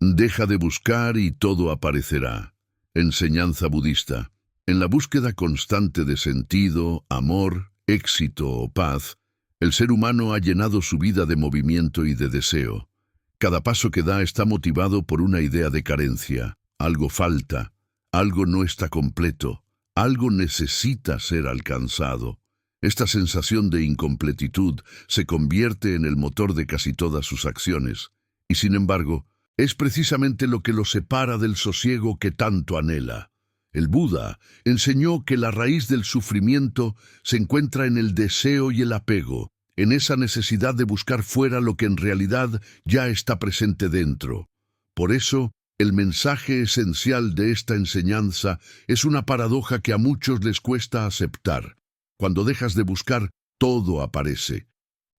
Deja de buscar y todo aparecerá. Enseñanza budista. En la búsqueda constante de sentido, amor, éxito o paz, el ser humano ha llenado su vida de movimiento y de deseo. Cada paso que da está motivado por una idea de carencia. Algo falta, algo no está completo, algo necesita ser alcanzado. Esta sensación de incompletitud se convierte en el motor de casi todas sus acciones, y sin embargo, es precisamente lo que lo separa del sosiego que tanto anhela. El Buda enseñó que la raíz del sufrimiento se encuentra en el deseo y el apego, en esa necesidad de buscar fuera lo que en realidad ya está presente dentro. Por eso, el mensaje esencial de esta enseñanza es una paradoja que a muchos les cuesta aceptar. Cuando dejas de buscar, todo aparece.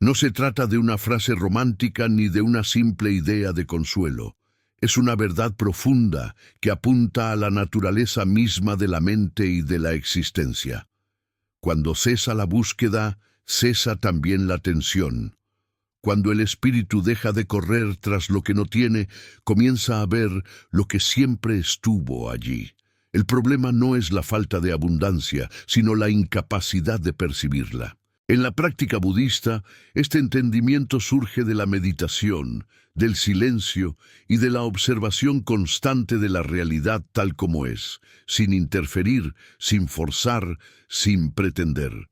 No se trata de una frase romántica ni de una simple idea de consuelo. Es una verdad profunda que apunta a la naturaleza misma de la mente y de la existencia. Cuando cesa la búsqueda, cesa también la tensión. Cuando el espíritu deja de correr tras lo que no tiene, comienza a ver lo que siempre estuvo allí. El problema no es la falta de abundancia, sino la incapacidad de percibirla. En la práctica budista, este entendimiento surge de la meditación, del silencio y de la observación constante de la realidad tal como es, sin interferir, sin forzar, sin pretender.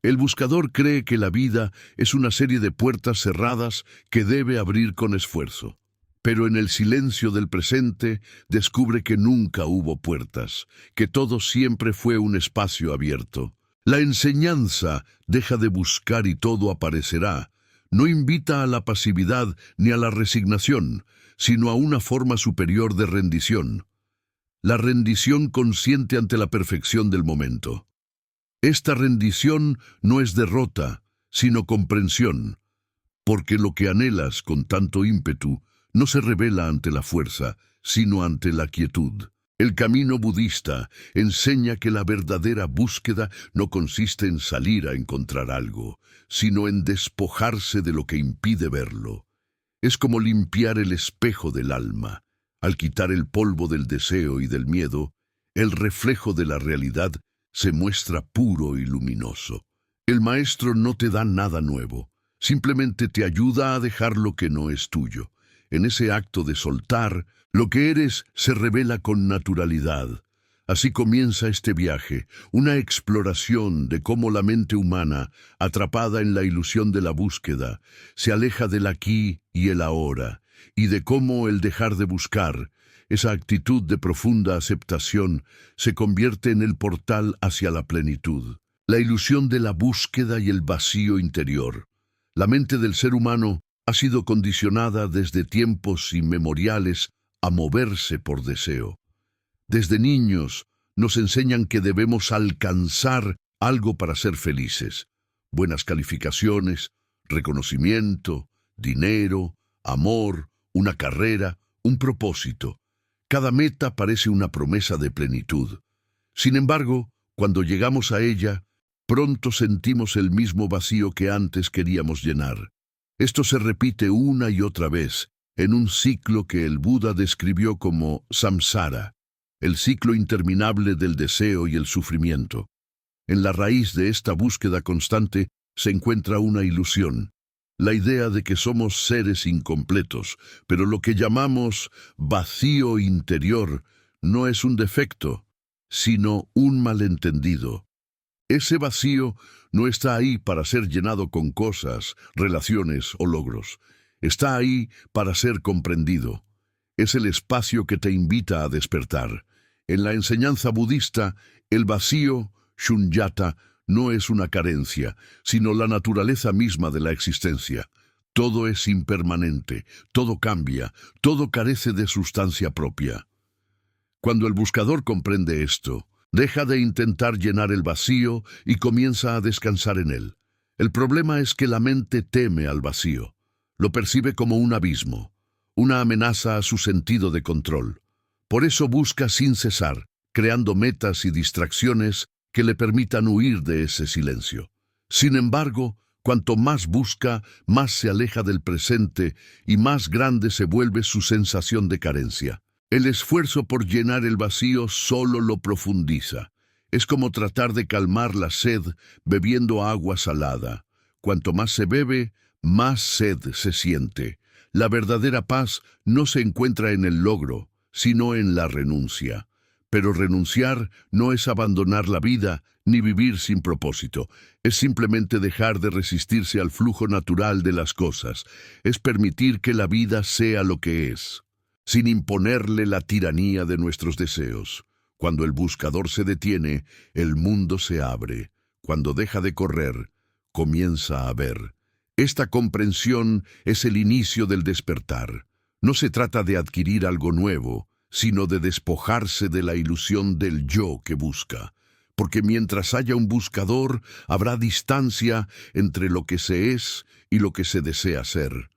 El buscador cree que la vida es una serie de puertas cerradas que debe abrir con esfuerzo. Pero en el silencio del presente descubre que nunca hubo puertas, que todo siempre fue un espacio abierto. La enseñanza, deja de buscar y todo aparecerá, no invita a la pasividad ni a la resignación, sino a una forma superior de rendición. La rendición consciente ante la perfección del momento. Esta rendición no es derrota, sino comprensión, porque lo que anhelas con tanto ímpetu no se revela ante la fuerza, sino ante la quietud. El camino budista enseña que la verdadera búsqueda no consiste en salir a encontrar algo, sino en despojarse de lo que impide verlo. Es como limpiar el espejo del alma. Al quitar el polvo del deseo y del miedo, el reflejo de la realidad se muestra puro y luminoso. El maestro no te da nada nuevo, simplemente te ayuda a dejar lo que no es tuyo. En ese acto de soltar, lo que eres se revela con naturalidad. Así comienza este viaje, una exploración de cómo la mente humana, atrapada en la ilusión de la búsqueda, se aleja del aquí y el ahora, y de cómo el dejar de buscar, esa actitud de profunda aceptación, se convierte en el portal hacia la plenitud. La ilusión de la búsqueda y el vacío interior. La mente del ser humano ha sido condicionada desde tiempos inmemoriales a moverse por deseo. Desde niños nos enseñan que debemos alcanzar algo para ser felices. Buenas calificaciones, reconocimiento, dinero, amor, una carrera, un propósito. Cada meta parece una promesa de plenitud. Sin embargo, cuando llegamos a ella, pronto sentimos el mismo vacío que antes queríamos llenar. Esto se repite una y otra vez, en un ciclo que el Buda describió como samsara, el ciclo interminable del deseo y el sufrimiento. En la raíz de esta búsqueda constante se encuentra una ilusión, la idea de que somos seres incompletos, pero lo que llamamos vacío interior no es un defecto, sino un malentendido. Ese vacío no está ahí para ser llenado con cosas, relaciones o logros. Está ahí para ser comprendido. Es el espacio que te invita a despertar. En la enseñanza budista, el vacío, shunyata, no es una carencia, sino la naturaleza misma de la existencia. Todo es impermanente, todo cambia, todo carece de sustancia propia. Cuando el buscador comprende esto, deja de intentar llenar el vacío y comienza a descansar en él. El problema es que la mente teme al vacío. Lo percibe como un abismo, una amenaza a su sentido de control. Por eso busca sin cesar, creando metas y distracciones que le permitan huir de ese silencio. Sin embargo, Cuanto más busca, más se aleja del presente y más grande se vuelve su sensación de carencia. El esfuerzo por llenar el vacío solo lo profundiza. Es como tratar de calmar la sed bebiendo agua salada. Cuanto más se bebe, más sed se siente. La verdadera paz no se encuentra en el logro, sino en la renuncia. Pero renunciar no es abandonar la vida ni vivir sin propósito. Es simplemente dejar de resistirse al flujo natural de las cosas. Es permitir que la vida sea lo que es, sin imponerle la tiranía de nuestros deseos. Cuando el buscador se detiene, el mundo se abre. Cuando deja de correr, comienza a ver. Esta comprensión es el inicio del despertar. No se trata de adquirir algo nuevo, sino de despojarse de la ilusión del yo que busca. Porque mientras haya un buscador, habrá distancia entre lo que se es y lo que se desea ser.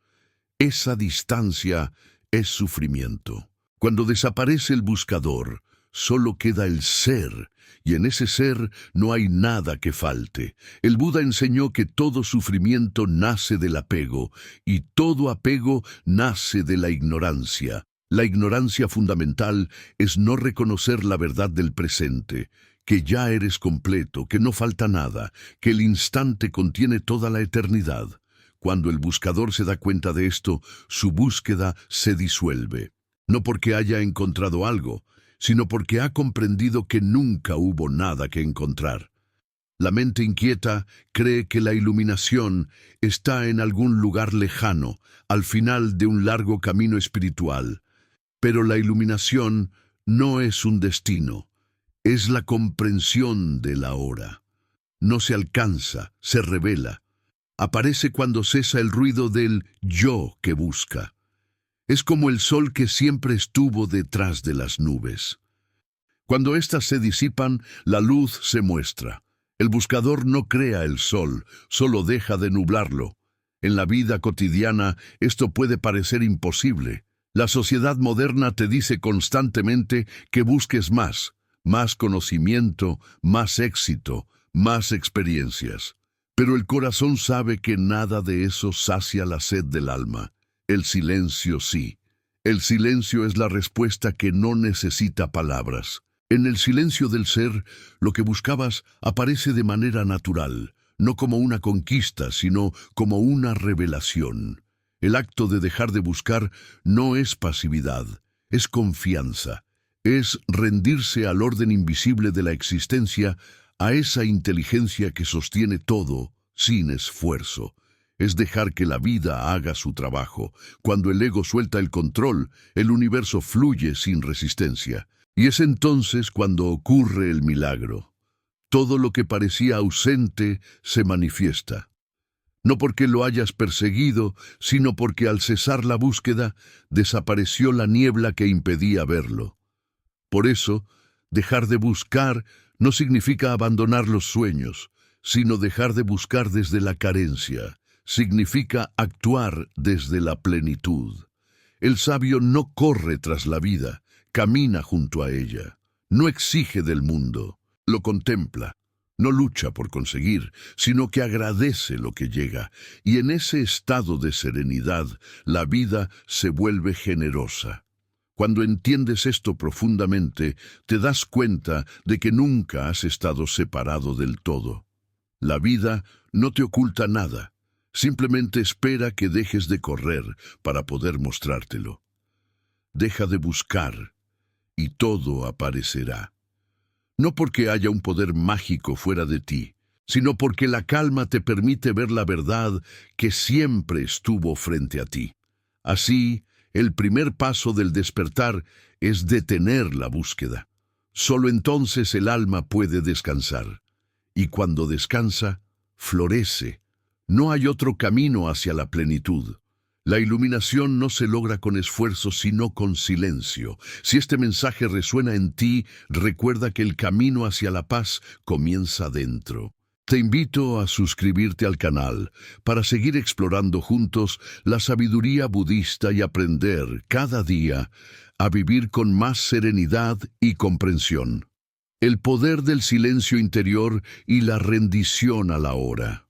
Esa distancia es sufrimiento. Cuando desaparece el buscador, solo queda el ser, y en ese ser no hay nada que falte. El Buda enseñó que todo sufrimiento nace del apego, y todo apego nace de la ignorancia. La ignorancia fundamental es no reconocer la verdad del presente, que ya eres completo, que no falta nada, que el instante contiene toda la eternidad. Cuando el buscador se da cuenta de esto, su búsqueda se disuelve. No porque haya encontrado algo, sino porque ha comprendido que nunca hubo nada que encontrar. La mente inquieta cree que la iluminación está en algún lugar lejano, al final de un largo camino espiritual. Pero la iluminación no es un destino, es la comprensión de la hora. No se alcanza, se revela. Aparece cuando cesa el ruido del yo que busca. Es como el sol que siempre estuvo detrás de las nubes. Cuando éstas se disipan, la luz se muestra. El buscador no crea el sol, solo deja de nublarlo. En la vida cotidiana esto puede parecer imposible. La sociedad moderna te dice constantemente que busques más conocimiento, más éxito, más experiencias. Pero el corazón sabe que nada de eso sacia la sed del alma. El silencio sí. El silencio es la respuesta que no necesita palabras. En el silencio del ser, lo que buscabas aparece de manera natural, no como una conquista, sino como una revelación. El acto de dejar de buscar no es pasividad, es confianza, es rendirse al orden invisible de la existencia, a esa inteligencia que sostiene todo sin esfuerzo. Es dejar que la vida haga su trabajo. Cuando el ego suelta el control, el universo fluye sin resistencia. Y es entonces cuando ocurre el milagro. Todo lo que parecía ausente se manifiesta. No porque lo hayas perseguido, sino porque al cesar la búsqueda, desapareció la niebla que impedía verlo. Por eso, dejar de buscar no significa abandonar los sueños, sino dejar de buscar desde la carencia. Significa actuar desde la plenitud. El sabio no corre tras la vida, camina junto a ella. No exige del mundo, lo contempla. No lucha por conseguir, sino que agradece lo que llega, y en ese estado de serenidad, la vida se vuelve generosa. Cuando entiendes esto profundamente, te das cuenta de que nunca has estado separado del todo. La vida no te oculta nada, simplemente espera que dejes de correr para poder mostrártelo. Deja de buscar, y todo aparecerá. No porque haya un poder mágico fuera de ti, sino porque la calma te permite ver la verdad que siempre estuvo frente a ti. Así, el primer paso del despertar es detener la búsqueda. Solo entonces el alma puede descansar. Y cuando descansa, florece. No hay otro camino hacia la plenitud. La iluminación no se logra con esfuerzo, sino con silencio. Si este mensaje resuena en ti, recuerda que el camino hacia la paz comienza dentro. Te invito a suscribirte al canal para seguir explorando juntos la sabiduría budista y aprender cada día a vivir con más serenidad y comprensión. El poder del silencio interior y la rendición a la hora.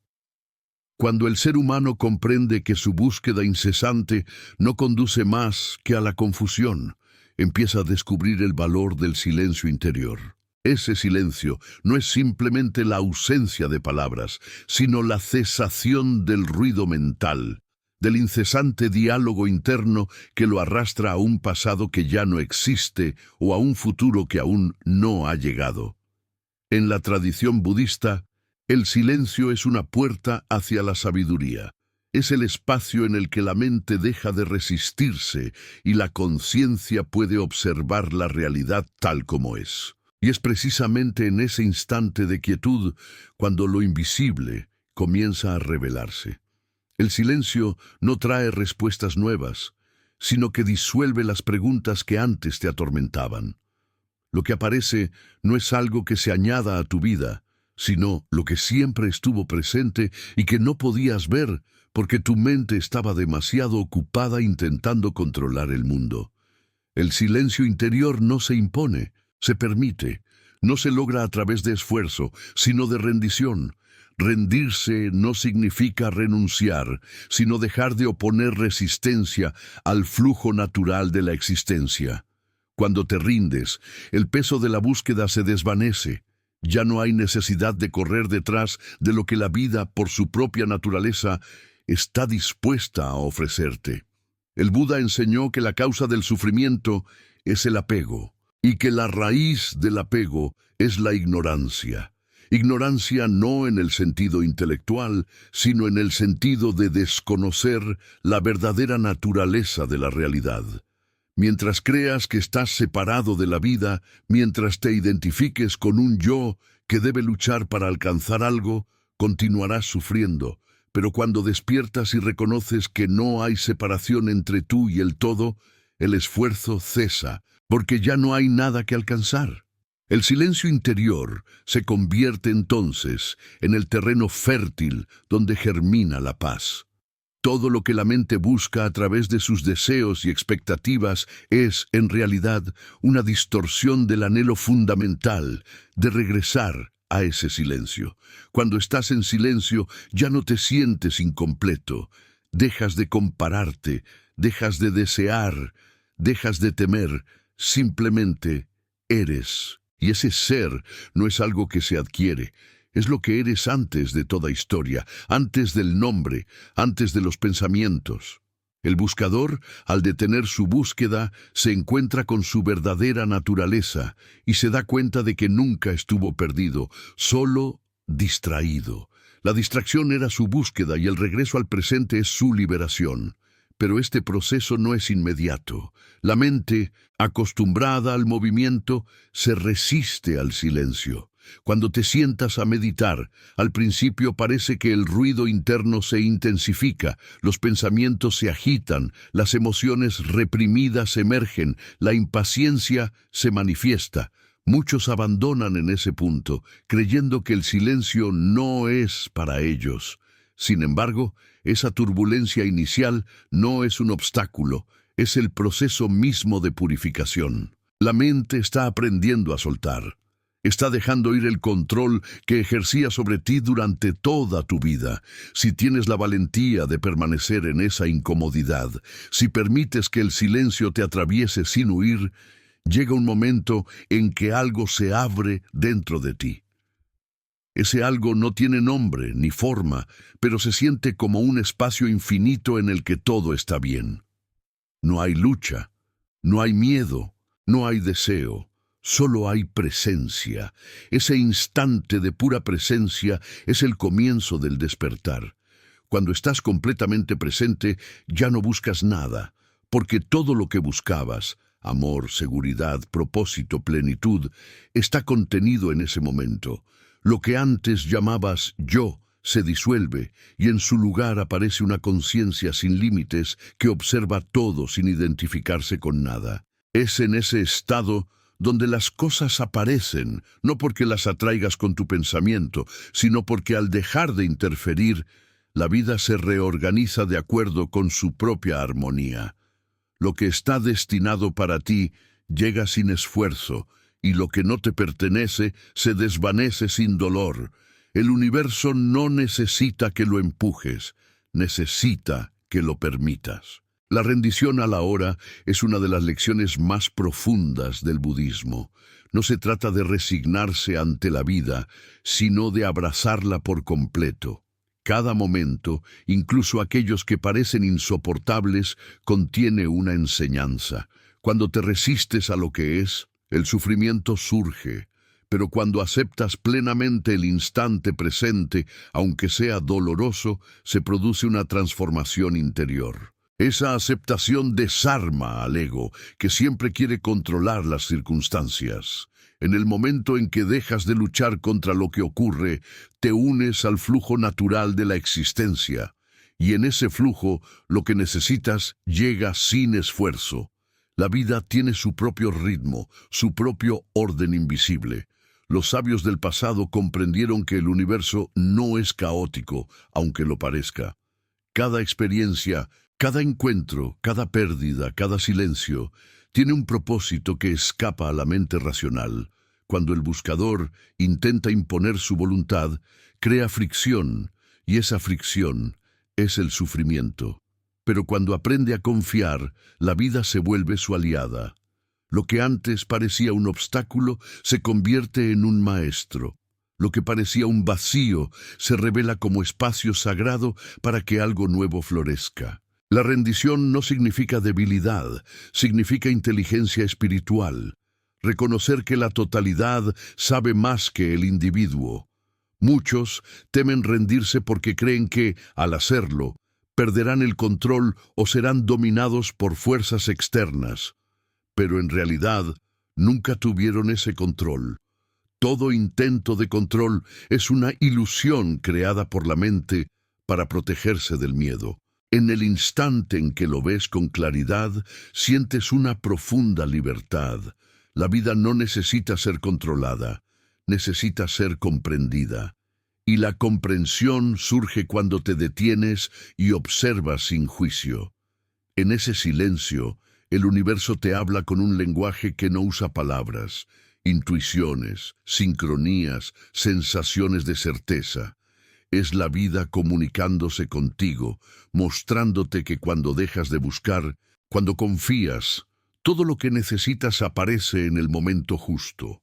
Cuando el ser humano comprende que su búsqueda incesante no conduce más que a la confusión, empieza a descubrir el valor del silencio interior. Ese silencio no es simplemente la ausencia de palabras, sino la cesación del ruido mental, del incesante diálogo interno que lo arrastra a un pasado que ya no existe o a un futuro que aún no ha llegado. En la tradición budista, el silencio es una puerta hacia la sabiduría. Es el espacio en el que la mente deja de resistirse y la conciencia puede observar la realidad tal como es. Y es precisamente en ese instante de quietud cuando lo invisible comienza a revelarse. El silencio no trae respuestas nuevas, sino que disuelve las preguntas que antes te atormentaban. Lo que aparece no es algo que se añada a tu vida, sino lo que siempre estuvo presente y que no podías ver porque tu mente estaba demasiado ocupada intentando controlar el mundo. El silencio interior no se impone, se permite, no se logra a través de esfuerzo, sino de rendición. Rendirse no significa renunciar, sino dejar de oponer resistencia al flujo natural de la existencia. Cuando te rindes, el peso de la búsqueda se desvanece. Ya no hay necesidad de correr detrás de lo que la vida, por su propia naturaleza, está dispuesta a ofrecerte. El Buda enseñó que la causa del sufrimiento es el apego, y que la raíz del apego es la ignorancia. Ignorancia no en el sentido intelectual, sino en el sentido de desconocer la verdadera naturaleza de la realidad. Mientras creas que estás separado de la vida, mientras te identifiques con un yo que debe luchar para alcanzar algo, continuarás sufriendo. Pero cuando despiertas y reconoces que no hay separación entre tú y el todo, el esfuerzo cesa, porque ya no hay nada que alcanzar. El silencio interior se convierte entonces en el terreno fértil donde germina la paz. Todo lo que la mente busca a través de sus deseos y expectativas es, en realidad, una distorsión del anhelo fundamental de regresar a ese silencio. Cuando estás en silencio, ya no te sientes incompleto. Dejas de compararte, dejas de desear, dejas de temer, simplemente eres. Y ese ser no es algo que se adquiere. Es lo que eres antes de toda historia, antes del nombre, antes de los pensamientos. El buscador, al detener su búsqueda, se encuentra con su verdadera naturaleza y se da cuenta de que nunca estuvo perdido, solo distraído. La distracción era su búsqueda y el regreso al presente es su liberación. Pero este proceso no es inmediato. La mente, acostumbrada al movimiento, se resiste al silencio. Cuando te sientas a meditar, al principio parece que el ruido interno se intensifica, los pensamientos se agitan, las emociones reprimidas emergen, la impaciencia se manifiesta. Muchos abandonan en ese punto, creyendo que el silencio no es para ellos. Sin embargo, esa turbulencia inicial no es un obstáculo, es el proceso mismo de purificación. La mente está aprendiendo a soltar. Está dejando ir el control que ejercía sobre ti durante toda tu vida. Si tienes la valentía de permanecer en esa incomodidad, si permites que el silencio te atraviese sin huir, llega un momento en que algo se abre dentro de ti. Ese algo no tiene nombre ni forma, pero se siente como un espacio infinito en el que todo está bien. No hay lucha, no hay miedo, no hay deseo. Solo hay presencia. Ese instante de pura presencia es el comienzo del despertar. Cuando estás completamente presente, ya no buscas nada, porque todo lo que buscabas, amor, seguridad, propósito, plenitud, está contenido en ese momento. Lo que antes llamabas yo se disuelve y en su lugar aparece una conciencia sin límites que observa todo sin identificarse con nada. Es en ese estado donde las cosas aparecen, no porque las atraigas con tu pensamiento, sino porque al dejar de interferir, la vida se reorganiza de acuerdo con su propia armonía. Lo que está destinado para ti llega sin esfuerzo, y lo que no te pertenece se desvanece sin dolor. El universo no necesita que lo empujes, necesita que lo permitas. La rendición a la hora es una de las lecciones más profundas del budismo. No se trata de resignarse ante la vida, sino de abrazarla por completo. Cada momento, incluso aquellos que parecen insoportables, contiene una enseñanza. Cuando te resistes a lo que es, el sufrimiento surge. Pero cuando aceptas plenamente el instante presente, aunque sea doloroso, se produce una transformación interior. Esa aceptación desarma al ego, que siempre quiere controlar las circunstancias. En el momento en que dejas de luchar contra lo que ocurre, te unes al flujo natural de la existencia. Y en ese flujo, lo que necesitas llega sin esfuerzo. La vida tiene su propio ritmo, su propio orden invisible. Los sabios del pasado comprendieron que el universo no es caótico, aunque lo parezca. Cada experiencia, cada encuentro, cada pérdida, cada silencio, tiene un propósito que escapa a la mente racional. Cuando el buscador intenta imponer su voluntad, crea fricción, y esa fricción es el sufrimiento. Pero cuando aprende a confiar, la vida se vuelve su aliada. Lo que antes parecía un obstáculo se convierte en un maestro. Lo que parecía un vacío se revela como espacio sagrado para que algo nuevo florezca. La rendición no significa debilidad, significa inteligencia espiritual. Reconocer que la totalidad sabe más que el individuo. Muchos temen rendirse porque creen que, al hacerlo, perderán el control o serán dominados por fuerzas externas. Pero en realidad, nunca tuvieron ese control. Todo intento de control es una ilusión creada por la mente para protegerse del miedo. En el instante en que lo ves con claridad, sientes una profunda libertad. La vida no necesita ser controlada, necesita ser comprendida. Y la comprensión surge cuando te detienes y observas sin juicio. En ese silencio, el universo te habla con un lenguaje que no usa palabras, intuiciones, sincronías, sensaciones de certeza. Es la vida comunicándose contigo, mostrándote que cuando dejas de buscar, cuando confías, todo lo que necesitas aparece en el momento justo.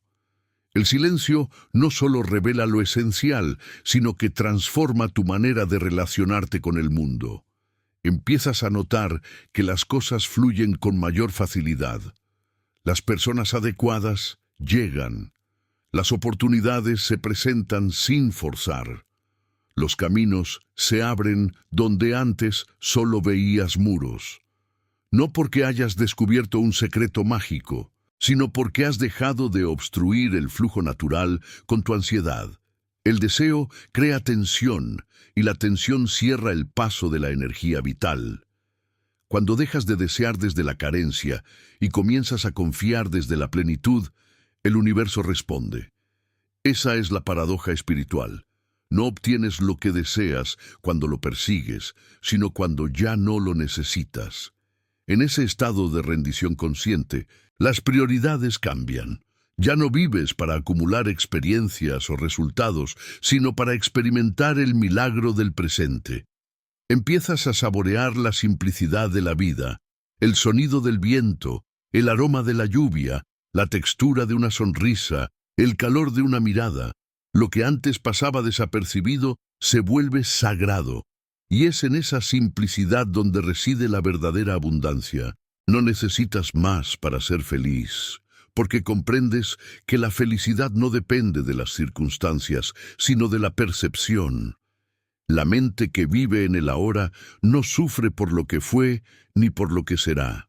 El silencio no solo revela lo esencial, sino que transforma tu manera de relacionarte con el mundo. Empiezas a notar que las cosas fluyen con mayor facilidad. Las personas adecuadas llegan. Las oportunidades se presentan sin forzar. Los caminos se abren donde antes solo veías muros. No porque hayas descubierto un secreto mágico, sino porque has dejado de obstruir el flujo natural con tu ansiedad. El deseo crea tensión, y la tensión cierra el paso de la energía vital. Cuando dejas de desear desde la carencia y comienzas a confiar desde la plenitud, el universo responde. Esa es la paradoja espiritual. No obtienes lo que deseas cuando lo persigues, sino cuando ya no lo necesitas. En ese estado de rendición consciente, las prioridades cambian. Ya no vives para acumular experiencias o resultados, sino para experimentar el milagro del presente. Empiezas a saborear la simplicidad de la vida, el sonido del viento, el aroma de la lluvia, la textura de una sonrisa, el calor de una mirada. Lo que antes pasaba desapercibido se vuelve sagrado. Y es en esa simplicidad donde reside la verdadera abundancia. No necesitas más para ser feliz, porque comprendes que la felicidad no depende de las circunstancias, sino de la percepción. La mente que vive en el ahora no sufre por lo que fue ni por lo que será,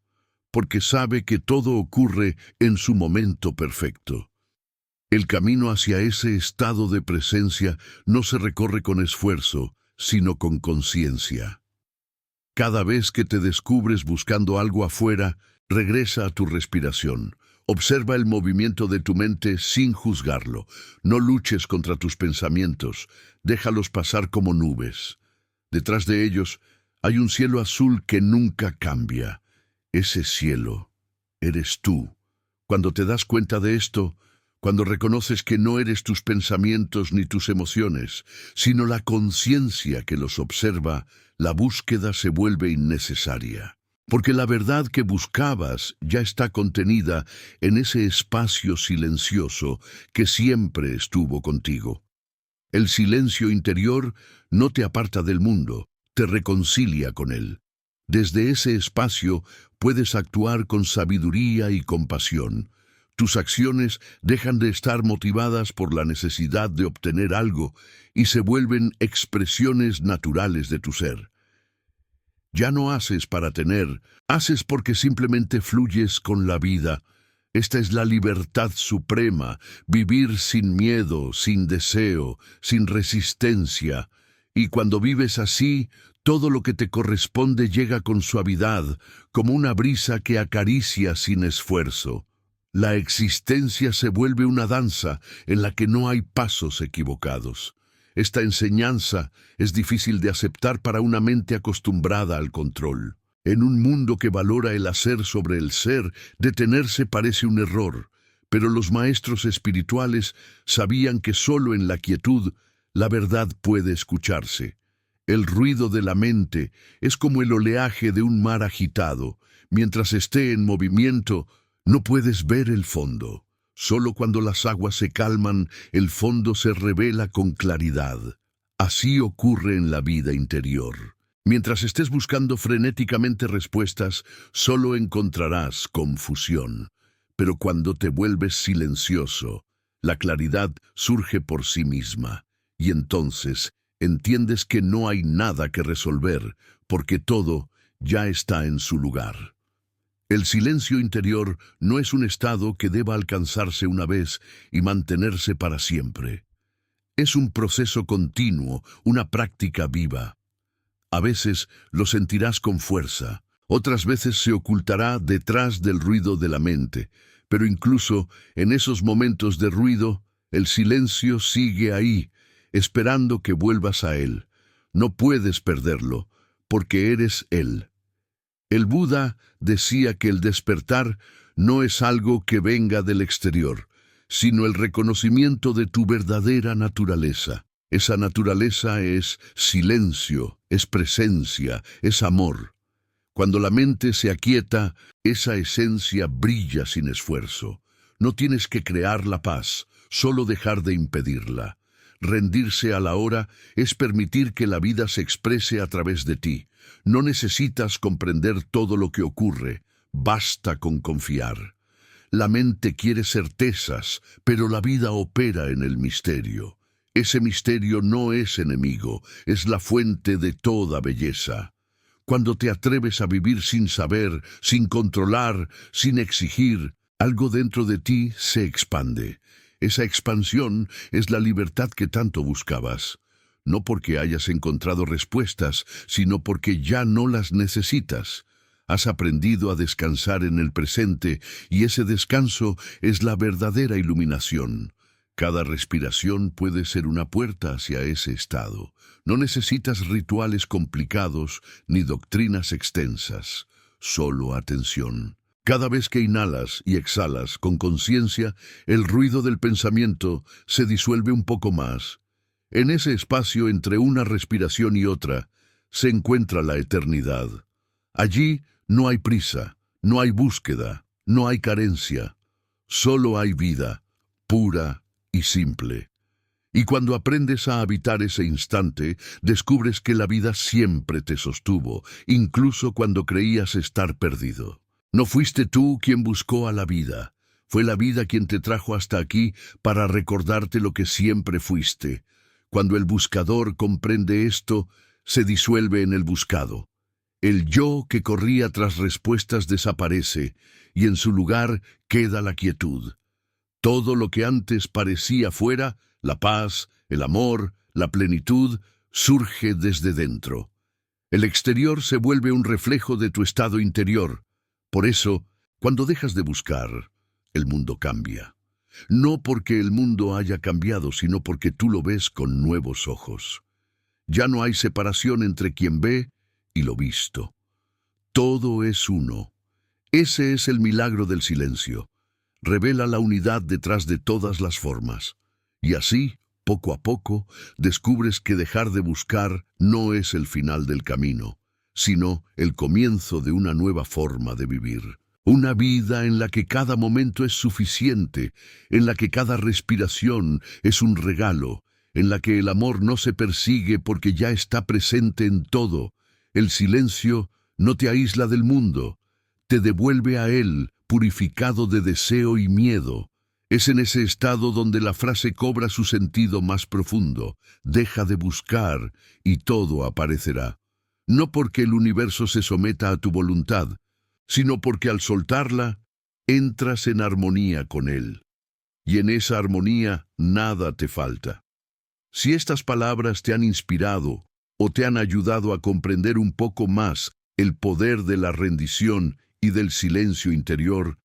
porque sabe que todo ocurre en su momento perfecto. El camino hacia ese estado de presencia no se recorre con esfuerzo, sino con conciencia. Cada vez que te descubres buscando algo afuera, regresa a tu respiración. Observa el movimiento de tu mente sin juzgarlo. No luches contra tus pensamientos, déjalos pasar como nubes. Detrás de ellos hay un cielo azul que nunca cambia. Ese cielo eres tú. Cuando te das cuenta de esto, Cuando reconoces que no eres tus pensamientos ni tus emociones, sino la conciencia que los observa, la búsqueda se vuelve innecesaria. Porque la verdad que buscabas ya está contenida en ese espacio silencioso que siempre estuvo contigo. El silencio interior no te aparta del mundo, te reconcilia con él. Desde ese espacio puedes actuar con sabiduría y compasión. Tus acciones dejan de estar motivadas por la necesidad de obtener algo y se vuelven expresiones naturales de tu ser. Ya no haces para tener, haces porque simplemente fluyes con la vida. Esta es la libertad suprema, vivir sin miedo, sin deseo, sin resistencia. Y cuando vives así, todo lo que te corresponde llega con suavidad, como una brisa que acaricia sin esfuerzo. La existencia se vuelve una danza en la que no hay pasos equivocados. Esta enseñanza es difícil de aceptar para una mente acostumbrada al control. En un mundo que valora el hacer sobre el ser, detenerse parece un error, pero los maestros espirituales sabían que solo en la quietud la verdad puede escucharse. El ruido de la mente es como el oleaje de un mar agitado. Mientras esté en movimiento, no puedes ver el fondo. Solo cuando las aguas se calman, el fondo se revela con claridad. Así ocurre en la vida interior. Mientras estés buscando frenéticamente respuestas, solo encontrarás confusión. Pero cuando te vuelves silencioso, la claridad surge por sí misma. Y entonces entiendes que no hay nada que resolver, porque todo ya está en su lugar. El silencio interior no es un estado que deba alcanzarse una vez y mantenerse para siempre. Es un proceso continuo, una práctica viva. A veces lo sentirás con fuerza, otras veces se ocultará detrás del ruido de la mente, pero incluso en esos momentos de ruido, el silencio sigue ahí, esperando que vuelvas a él. No puedes perderlo, porque eres él. El Buda decía que el despertar no es algo que venga del exterior, sino el reconocimiento de tu verdadera naturaleza. Esa naturaleza es silencio, es presencia, es amor. Cuando la mente se aquieta, esa esencia brilla sin esfuerzo. No tienes que crear la paz, solo dejar de impedirla. Rendirse a la hora es permitir que la vida se exprese a través de ti. No necesitas comprender todo lo que ocurre, basta con confiar. La mente quiere certezas, pero la vida opera en el misterio. Ese misterio no es enemigo, es la fuente de toda belleza. Cuando te atreves a vivir sin saber, sin controlar, sin exigir, algo dentro de ti se expande. Esa expansión es la libertad que tanto buscabas. No porque hayas encontrado respuestas, sino porque ya no las necesitas. Has aprendido a descansar en el presente y ese descanso es la verdadera iluminación. Cada respiración puede ser una puerta hacia ese estado. No necesitas rituales complicados ni doctrinas extensas, solo atención. Cada vez que inhalas y exhalas con conciencia, el ruido del pensamiento se disuelve un poco más. En ese espacio entre una respiración y otra, se encuentra la eternidad. Allí no hay prisa, no hay búsqueda, no hay carencia. Solo hay vida, pura y simple. Y cuando aprendes a habitar ese instante, descubres que la vida siempre te sostuvo, incluso cuando creías estar perdido. No fuiste tú quien buscó a la vida, fue la vida quien te trajo hasta aquí para recordarte lo que siempre fuiste. Cuando el buscador comprende esto, se disuelve en el buscado. El yo que corría tras respuestas desaparece, y en su lugar queda la quietud. Todo lo que antes parecía fuera, la paz, el amor, la plenitud, surge desde dentro. El exterior se vuelve un reflejo de tu estado interior. Por eso, cuando dejas de buscar, el mundo cambia. No porque el mundo haya cambiado, sino porque tú lo ves con nuevos ojos. Ya no hay separación entre quien ve y lo visto. Todo es uno. Ese es el milagro del silencio. revela la unidad detrás de todas las formas. Y así, poco a poco, descubres que dejar de buscar no es el final del camino, sino el comienzo de una nueva forma de vivir. Una vida en la que cada momento es suficiente, en la que cada respiración es un regalo, en la que el amor no se persigue porque ya está presente en todo. El silencio no te aísla del mundo, te devuelve a él, purificado de deseo y miedo. Es en ese estado donde la frase cobra su sentido más profundo. Deja de buscar y todo aparecerá. No porque el universo se someta a tu voluntad, sino porque al soltarla, entras en armonía con él. Y en esa armonía nada te falta. Si estas palabras te han inspirado o te han ayudado a comprender un poco más el poder de la rendición y del silencio interior,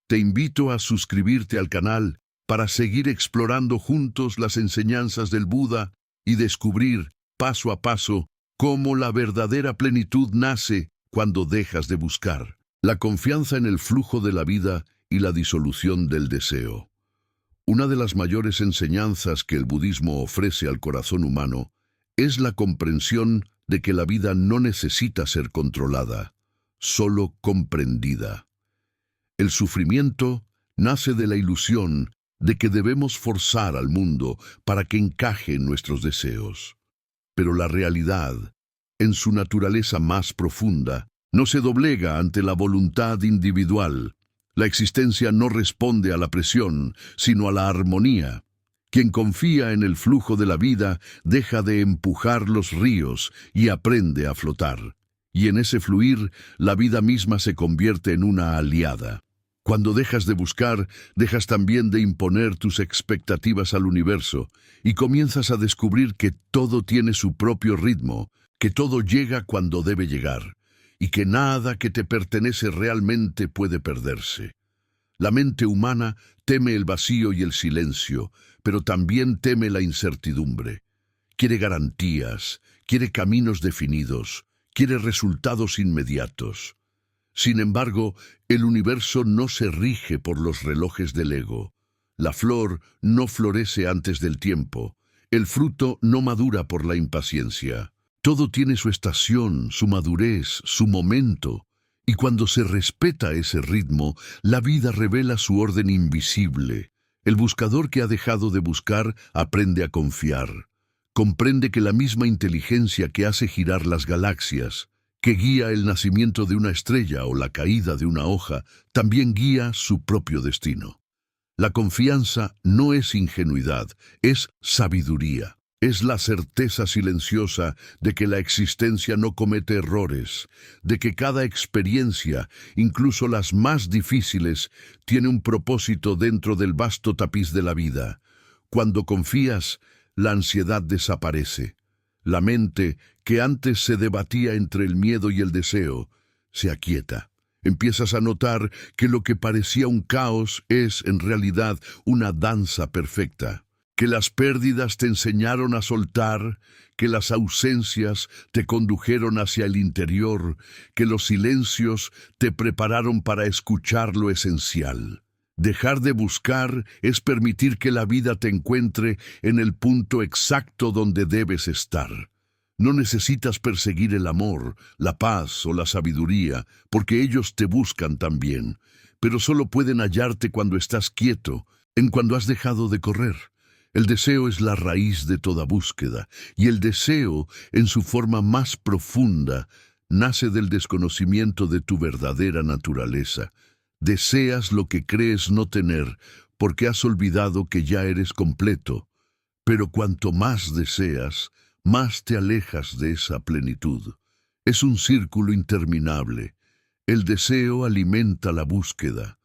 te invito a suscribirte al canal para seguir explorando juntos las enseñanzas del Buda y descubrir, paso a paso, cómo la verdadera plenitud nace cuando dejas de buscar. La confianza en el flujo de la vida y la disolución del deseo. Una de las mayores enseñanzas que el budismo ofrece al corazón humano es la comprensión de que la vida no necesita ser controlada, solo comprendida. El sufrimiento nace de la ilusión de que debemos forzar al mundo para que encaje en nuestros deseos. Pero la realidad, en su naturaleza más profunda, no se doblega ante la voluntad individual. La existencia no responde a la presión, sino a la armonía. Quien confía en el flujo de la vida deja de empujar los ríos y aprende a flotar. Y en ese fluir, la vida misma se convierte en una aliada. Cuando dejas de buscar, dejas también de imponer tus expectativas al universo y comienzas a descubrir que todo tiene su propio ritmo, que todo llega cuando debe llegar, y que nada que te pertenece realmente puede perderse. La mente humana teme el vacío y el silencio, pero también teme la incertidumbre. Quiere garantías, quiere caminos definidos, quiere resultados inmediatos. Sin embargo, el universo no se rige por los relojes del ego. La flor no florece antes del tiempo, el fruto no madura por la impaciencia. Todo tiene su estación, su madurez, su momento, y cuando se respeta ese ritmo, la vida revela su orden invisible. El buscador que ha dejado de buscar aprende a confiar. Comprende que la misma inteligencia que hace girar las galaxias, que guía el nacimiento de una estrella o la caída de una hoja, también guía su propio destino. La confianza no es ingenuidad, es sabiduría. Es la certeza silenciosa de que la existencia no comete errores, de que cada experiencia, incluso las más difíciles, tiene un propósito dentro del vasto tapiz de la vida. Cuando confías, la ansiedad desaparece. La mente, que antes se debatía entre el miedo y el deseo, se aquieta. Empiezas a notar que lo que parecía un caos es, en realidad, una danza perfecta. Que las pérdidas te enseñaron a soltar, que las ausencias te condujeron hacia el interior, que los silencios te prepararon para escuchar lo esencial. Dejar de buscar es permitir que la vida te encuentre en el punto exacto donde debes estar. No necesitas perseguir el amor, la paz o la sabiduría, porque ellos te buscan también, pero solo pueden hallarte cuando estás quieto, en cuando has dejado de correr. El deseo es la raíz de toda búsqueda, y el deseo, en su forma más profunda, nace del desconocimiento de tu verdadera naturaleza. Deseas lo que crees no tener, porque has olvidado que ya eres completo. Pero cuanto más deseas, más te alejas de esa plenitud. Es un círculo interminable. El deseo alimenta la búsqueda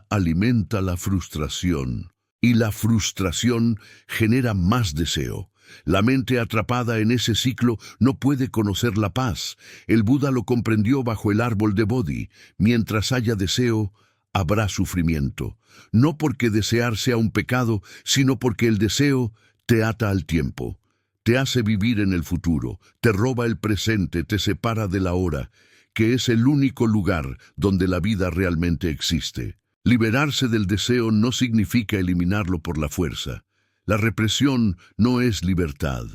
alimenta la frustración. Y la frustración genera más deseo. La mente atrapada en ese ciclo no puede conocer la paz. El Buda lo comprendió bajo el árbol de Bodhi. Mientras haya deseo, habrá sufrimiento. No porque desear sea un pecado, sino porque el deseo te ata al tiempo. Te hace vivir en el futuro, te roba el presente, te separa del ahora, que es el único lugar donde la vida realmente existe. Liberarse del deseo no significa eliminarlo por la fuerza. La represión no es libertad.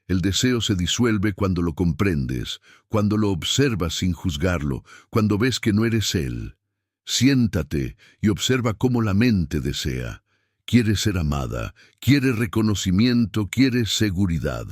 El deseo se disuelve cuando lo comprendes, cuando lo observas sin juzgarlo, cuando ves que no eres él. Siéntate y observa cómo la mente desea. Quiere ser amada, quiere reconocimiento, quiere seguridad.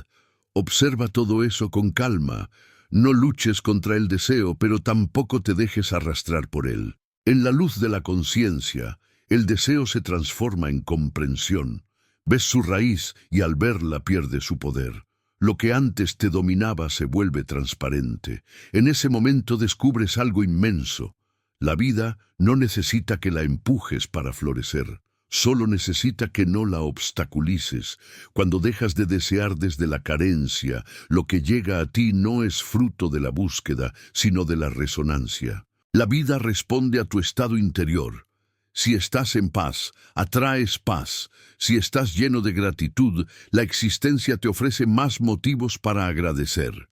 Observa todo eso con calma. No luches contra el deseo, pero tampoco te dejes arrastrar por él. En la luz de la conciencia, el deseo se transforma en comprensión. Ves su raíz y al verla pierde su poder. Lo que antes te dominaba se vuelve transparente. En ese momento descubres algo inmenso. La vida no necesita que la empujes para florecer. Solo necesita que no la obstaculices. Cuando dejas de desear desde la carencia, lo que llega a ti no es fruto de la búsqueda, sino de la resonancia. La vida responde a tu estado interior. Si estás en paz, atraes paz. Si estás lleno de gratitud, la existencia te ofrece más motivos para agradecer.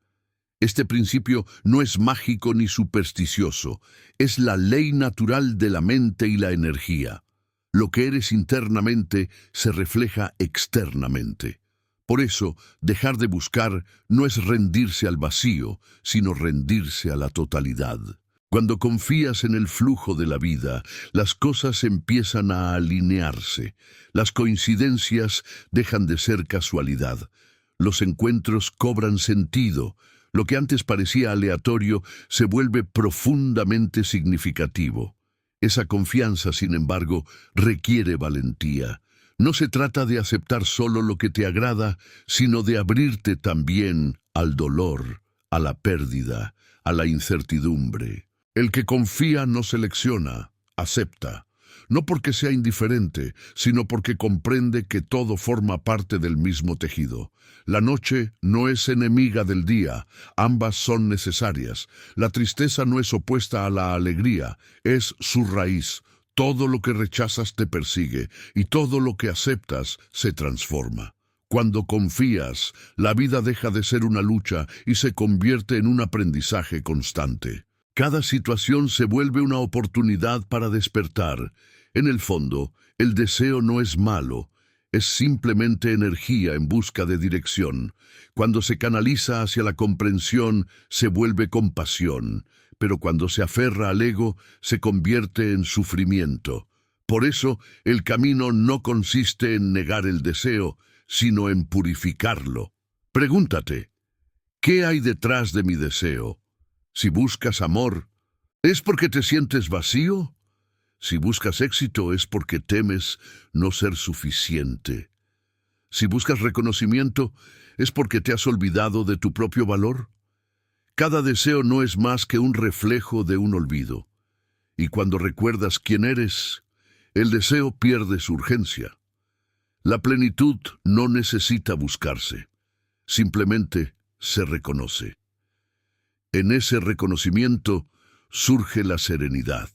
Este principio no es mágico ni supersticioso, es la ley natural de la mente y la energía. Lo que eres internamente se refleja externamente. Por eso, dejar de buscar no es rendirse al vacío, sino rendirse a la totalidad. Cuando confías en el flujo de la vida, las cosas empiezan a alinearse. Las coincidencias dejan de ser casualidad. Los encuentros cobran sentido. Lo que antes parecía aleatorio se vuelve profundamente significativo. Esa confianza, sin embargo, requiere valentía. No se trata de aceptar solo lo que te agrada, sino de abrirte también al dolor, a la pérdida, a la incertidumbre. El que confía no selecciona, acepta. No porque sea indiferente, sino porque comprende que todo forma parte del mismo tejido. La noche no es enemiga del día, ambas son necesarias. La tristeza no es opuesta a la alegría, es su raíz. Todo lo que rechazas te persigue, y todo lo que aceptas se transforma. Cuando confías, la vida deja de ser una lucha y se convierte en un aprendizaje constante. Cada situación se vuelve una oportunidad para despertar. En el fondo, el deseo no es malo, es simplemente energía en busca de dirección. Cuando se canaliza hacia la comprensión, se vuelve compasión, pero cuando se aferra al ego, se convierte en sufrimiento. Por eso, el camino no consiste en negar el deseo, sino en purificarlo. Pregúntate, ¿qué hay detrás de mi deseo? Si buscas amor, ¿es porque te sientes vacío? Si buscas éxito, es porque temes no ser suficiente. Si buscas reconocimiento, ¿es porque te has olvidado de tu propio valor? Cada deseo no es más que un reflejo de un olvido. Y cuando recuerdas quién eres, el deseo pierde su urgencia. La plenitud no necesita buscarse, simplemente se reconoce. En ese reconocimiento surge la serenidad.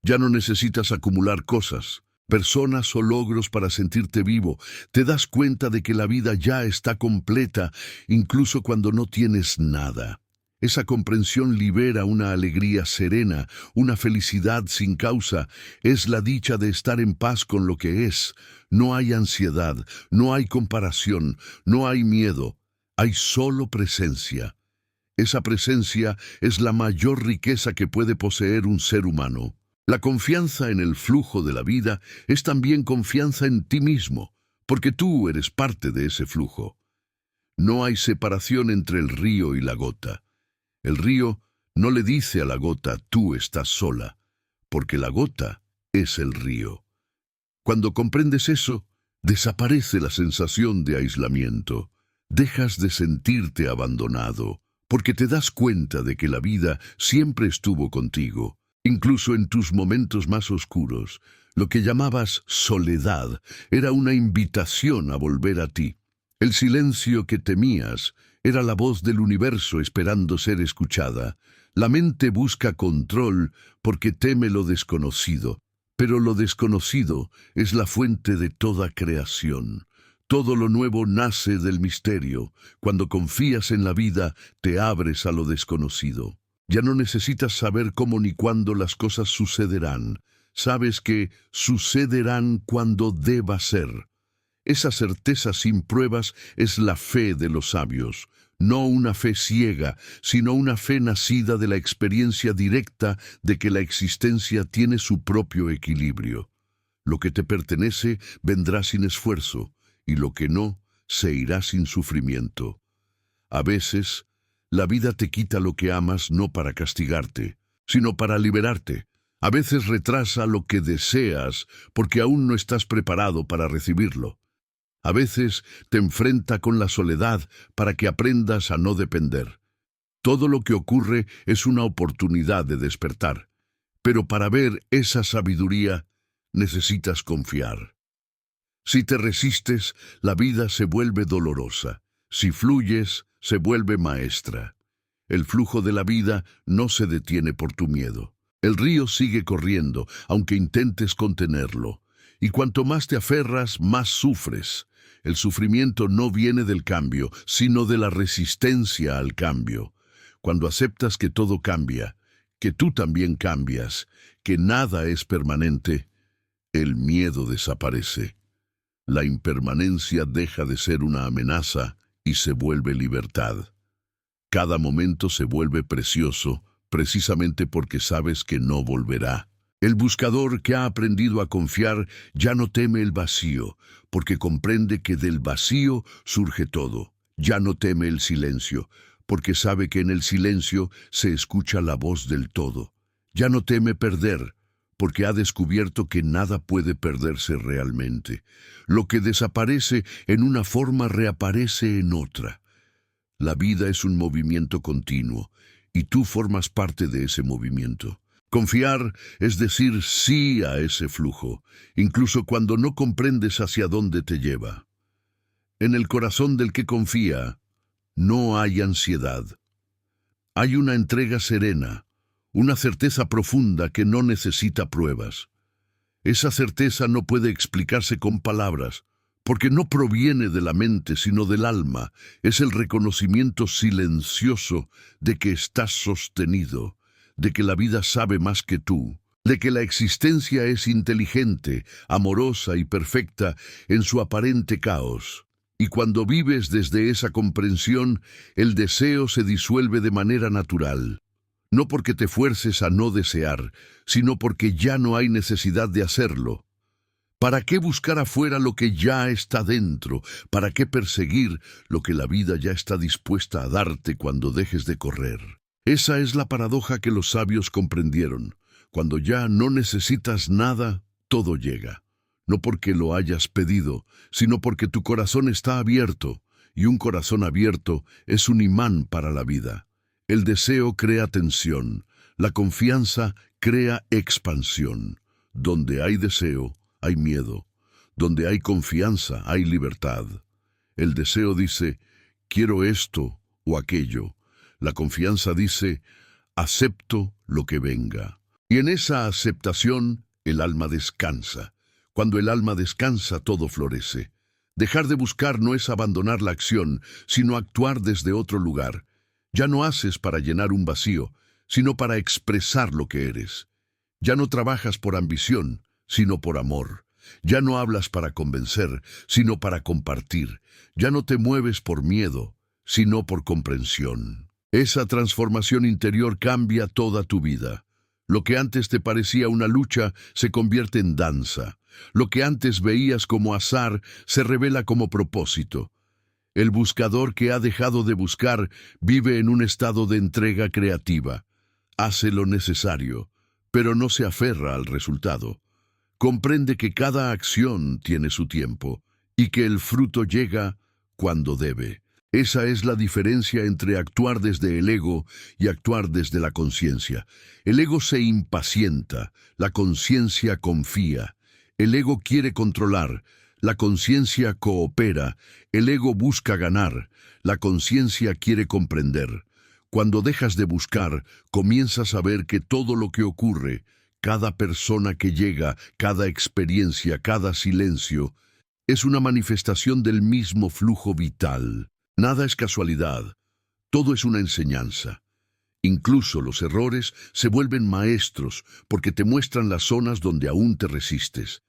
Ya no necesitas acumular cosas, personas o logros para sentirte vivo. Te das cuenta de que la vida ya está completa, incluso cuando no tienes nada. Esa comprensión libera una alegría serena, una felicidad sin causa. Es la dicha de estar en paz con lo que es. No hay ansiedad, no hay comparación, no hay miedo. Hay solo presencia. Esa presencia es la mayor riqueza que puede poseer un ser humano. La confianza en el flujo de la vida es también confianza en ti mismo, porque tú eres parte de ese flujo. No hay separación entre el río y la gota. El río no le dice a la gota, tú estás sola, porque la gota es el río. Cuando comprendes eso, desaparece la sensación de aislamiento. Dejas de sentirte abandonado, porque te das cuenta de que la vida siempre estuvo contigo, incluso en tus momentos más oscuros. Lo que llamabas soledad era una invitación a volver a ti. El silencio que temías era la voz del universo esperando ser escuchada. La mente busca control porque teme lo desconocido, pero lo desconocido es la fuente de toda creación. Todo lo nuevo nace del misterio. Cuando confías en la vida, te abres a lo desconocido. Ya no necesitas saber cómo ni cuándo las cosas sucederán. Sabes que sucederán cuando deba ser. Esa certeza sin pruebas es la fe de los sabios, no una fe ciega, sino una fe nacida de la experiencia directa de que la existencia tiene su propio equilibrio. Lo que te pertenece vendrá sin esfuerzo, y lo que no, se irá sin sufrimiento. A veces, la vida te quita lo que amas no para castigarte, sino para liberarte. A veces retrasa lo que deseas porque aún no estás preparado para recibirlo. A veces te enfrenta con la soledad para que aprendas a no depender. Todo lo que ocurre es una oportunidad de despertar, pero para ver esa sabiduría necesitas confiar. Si te resistes, la vida se vuelve dolorosa. Si fluyes, se vuelve maestra. El flujo de la vida no se detiene por tu miedo. El río sigue corriendo, aunque intentes contenerlo. Y cuanto más te aferras, más sufres. El sufrimiento no viene del cambio, sino de la resistencia al cambio. Cuando aceptas que todo cambia, que tú también cambias, que nada es permanente, el miedo desaparece. La impermanencia deja de ser una amenaza y se vuelve libertad. Cada momento se vuelve precioso, precisamente porque sabes que no volverá. El buscador que ha aprendido a confiar ya no teme el vacío, porque comprende que del vacío surge todo. Ya no teme el silencio, porque sabe que en el silencio se escucha la voz del todo. Ya no teme perder, porque ha descubierto que nada puede perderse realmente. Lo que desaparece en una forma reaparece en otra. La vida es un movimiento continuo, y tú formas parte de ese movimiento. Confiar es decir sí a ese flujo, incluso cuando no comprendes hacia dónde te lleva. En el corazón del que confía, no hay ansiedad. Hay una entrega serena, una certeza profunda que no necesita pruebas. Esa certeza no puede explicarse con palabras, porque no proviene de la mente sino del alma. Es el reconocimiento silencioso de que estás sostenido, de que la vida sabe más que tú, de que la existencia es inteligente, amorosa y perfecta en su aparente caos. Y cuando vives desde esa comprensión, el deseo se disuelve de manera natural. No porque te fuerces a no desear, sino porque ya no hay necesidad de hacerlo. ¿Para qué buscar afuera lo que ya está dentro? ¿Para qué perseguir lo que la vida ya está dispuesta a darte cuando dejes de correr? Esa es la paradoja que los sabios comprendieron. Cuando ya no necesitas nada, todo llega. No porque lo hayas pedido, sino porque tu corazón está abierto, y un corazón abierto es un imán para la vida. El deseo crea tensión, la confianza crea expansión. Donde hay deseo, hay miedo. Donde hay confianza, hay libertad. El deseo dice, quiero esto o aquello. La confianza dice, acepto lo que venga. Y en esa aceptación, el alma descansa. Cuando el alma descansa, todo florece. Dejar de buscar no es abandonar la acción, sino actuar desde otro lugar. Ya no haces para llenar un vacío, sino para expresar lo que eres. Ya no trabajas por ambición, sino por amor. Ya no hablas para convencer, sino para compartir. Ya no te mueves por miedo, sino por comprensión. Esa transformación interior cambia toda tu vida. Lo que antes te parecía una lucha se convierte en danza. Lo que antes veías como azar se revela como propósito. El buscador que ha dejado de buscar vive en un estado de entrega creativa. Hace lo necesario, pero no se aferra al resultado. Comprende que cada acción tiene su tiempo y que el fruto llega cuando debe. Esa es la diferencia entre actuar desde el ego y actuar desde la conciencia. El ego se impacienta, la conciencia confía. El ego quiere controlar, la conciencia coopera. El ego busca ganar, la conciencia quiere comprender. Cuando dejas de buscar, comienzas a ver que todo lo que ocurre, cada persona que llega, cada experiencia, cada silencio, es una manifestación del mismo flujo vital. Nada es casualidad, todo es una enseñanza. Incluso los errores se vuelven maestros porque te muestran las zonas donde aún te resistes.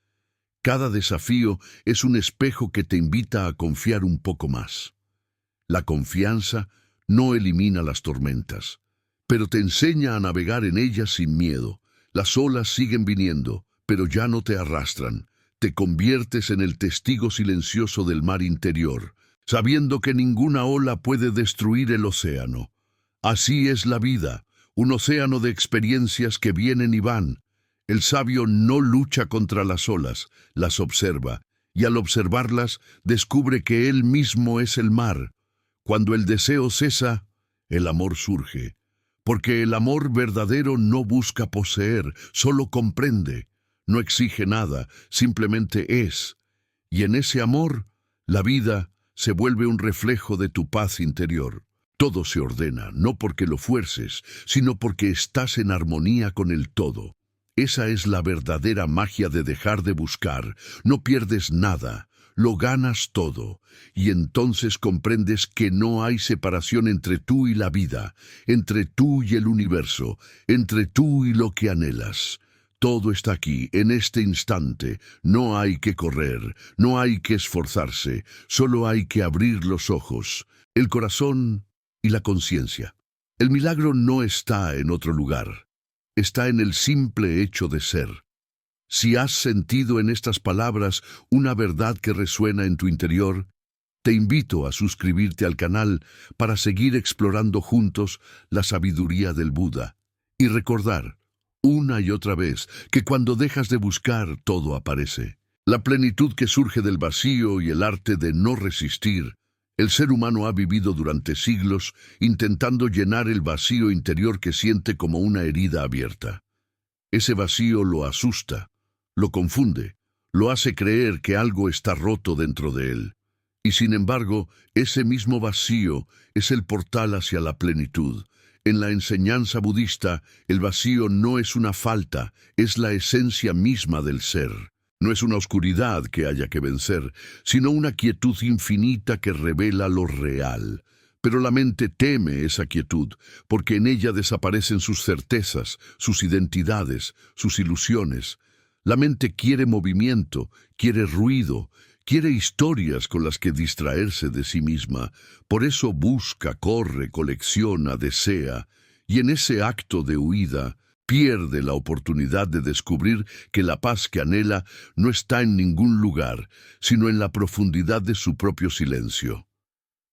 Cada desafío es un espejo que te invita a confiar un poco más. La confianza no elimina las tormentas, pero te enseña a navegar en ellas sin miedo. Las olas siguen viniendo, pero ya no te arrastran. Te conviertes en el testigo silencioso del mar interior, sabiendo que ninguna ola puede destruir el océano. Así es la vida, un océano de experiencias que vienen y van. El sabio no lucha contra las olas, las observa, y al observarlas descubre que él mismo es el mar. Cuando el deseo cesa, el amor surge, porque el amor verdadero no busca poseer, solo comprende, no exige nada, simplemente es. Y en ese amor, la vida se vuelve un reflejo de tu paz interior. Todo se ordena, no porque lo fuerces, sino porque estás en armonía con el todo. Esa es la verdadera magia de dejar de buscar. No pierdes nada, lo ganas todo. Y entonces comprendes que no hay separación entre tú y la vida, entre tú y el universo, entre tú y lo que anhelas. Todo está aquí, en este instante. No hay que correr, no hay que esforzarse, solo hay que abrir los ojos, el corazón y la conciencia. El milagro no está en otro lugar, está en el simple hecho de ser. Si has sentido en estas palabras una verdad que resuena en tu interior, te invito a suscribirte al canal para seguir explorando juntos la sabiduría del Buda y recordar, una y otra vez, que cuando dejas de buscar, todo aparece. La plenitud que surge del vacío y el arte de no resistir. El ser humano ha vivido durante siglos intentando llenar el vacío interior que siente como una herida abierta. Ese vacío lo asusta, lo confunde, lo hace creer que algo está roto dentro de él. Y sin embargo, ese mismo vacío es el portal hacia la plenitud. En la enseñanza budista, el vacío no es una falta, es la esencia misma del ser. No es una oscuridad que haya que vencer, sino una quietud infinita que revela lo real. Pero la mente teme esa quietud, porque en ella desaparecen sus certezas, sus identidades, sus ilusiones. La mente quiere movimiento, quiere ruido, quiere historias con las que distraerse de sí misma. Por eso busca, corre, colecciona, desea, y en ese acto de huida, pierde la oportunidad de descubrir que la paz que anhela no está en ningún lugar, sino en la profundidad de su propio silencio.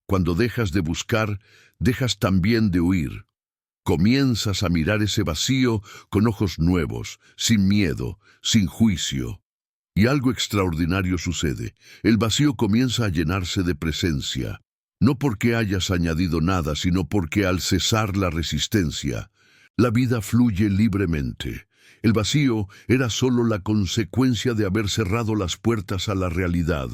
Cuando dejas de buscar, dejas también de huir. Comienzas a mirar ese vacío con ojos nuevos, sin miedo, sin juicio. Y algo extraordinario sucede. El vacío comienza a llenarse de presencia. No porque hayas añadido nada, sino porque al cesar la resistencia, la vida fluye libremente. El vacío era solo la consecuencia de haber cerrado las puertas a la realidad.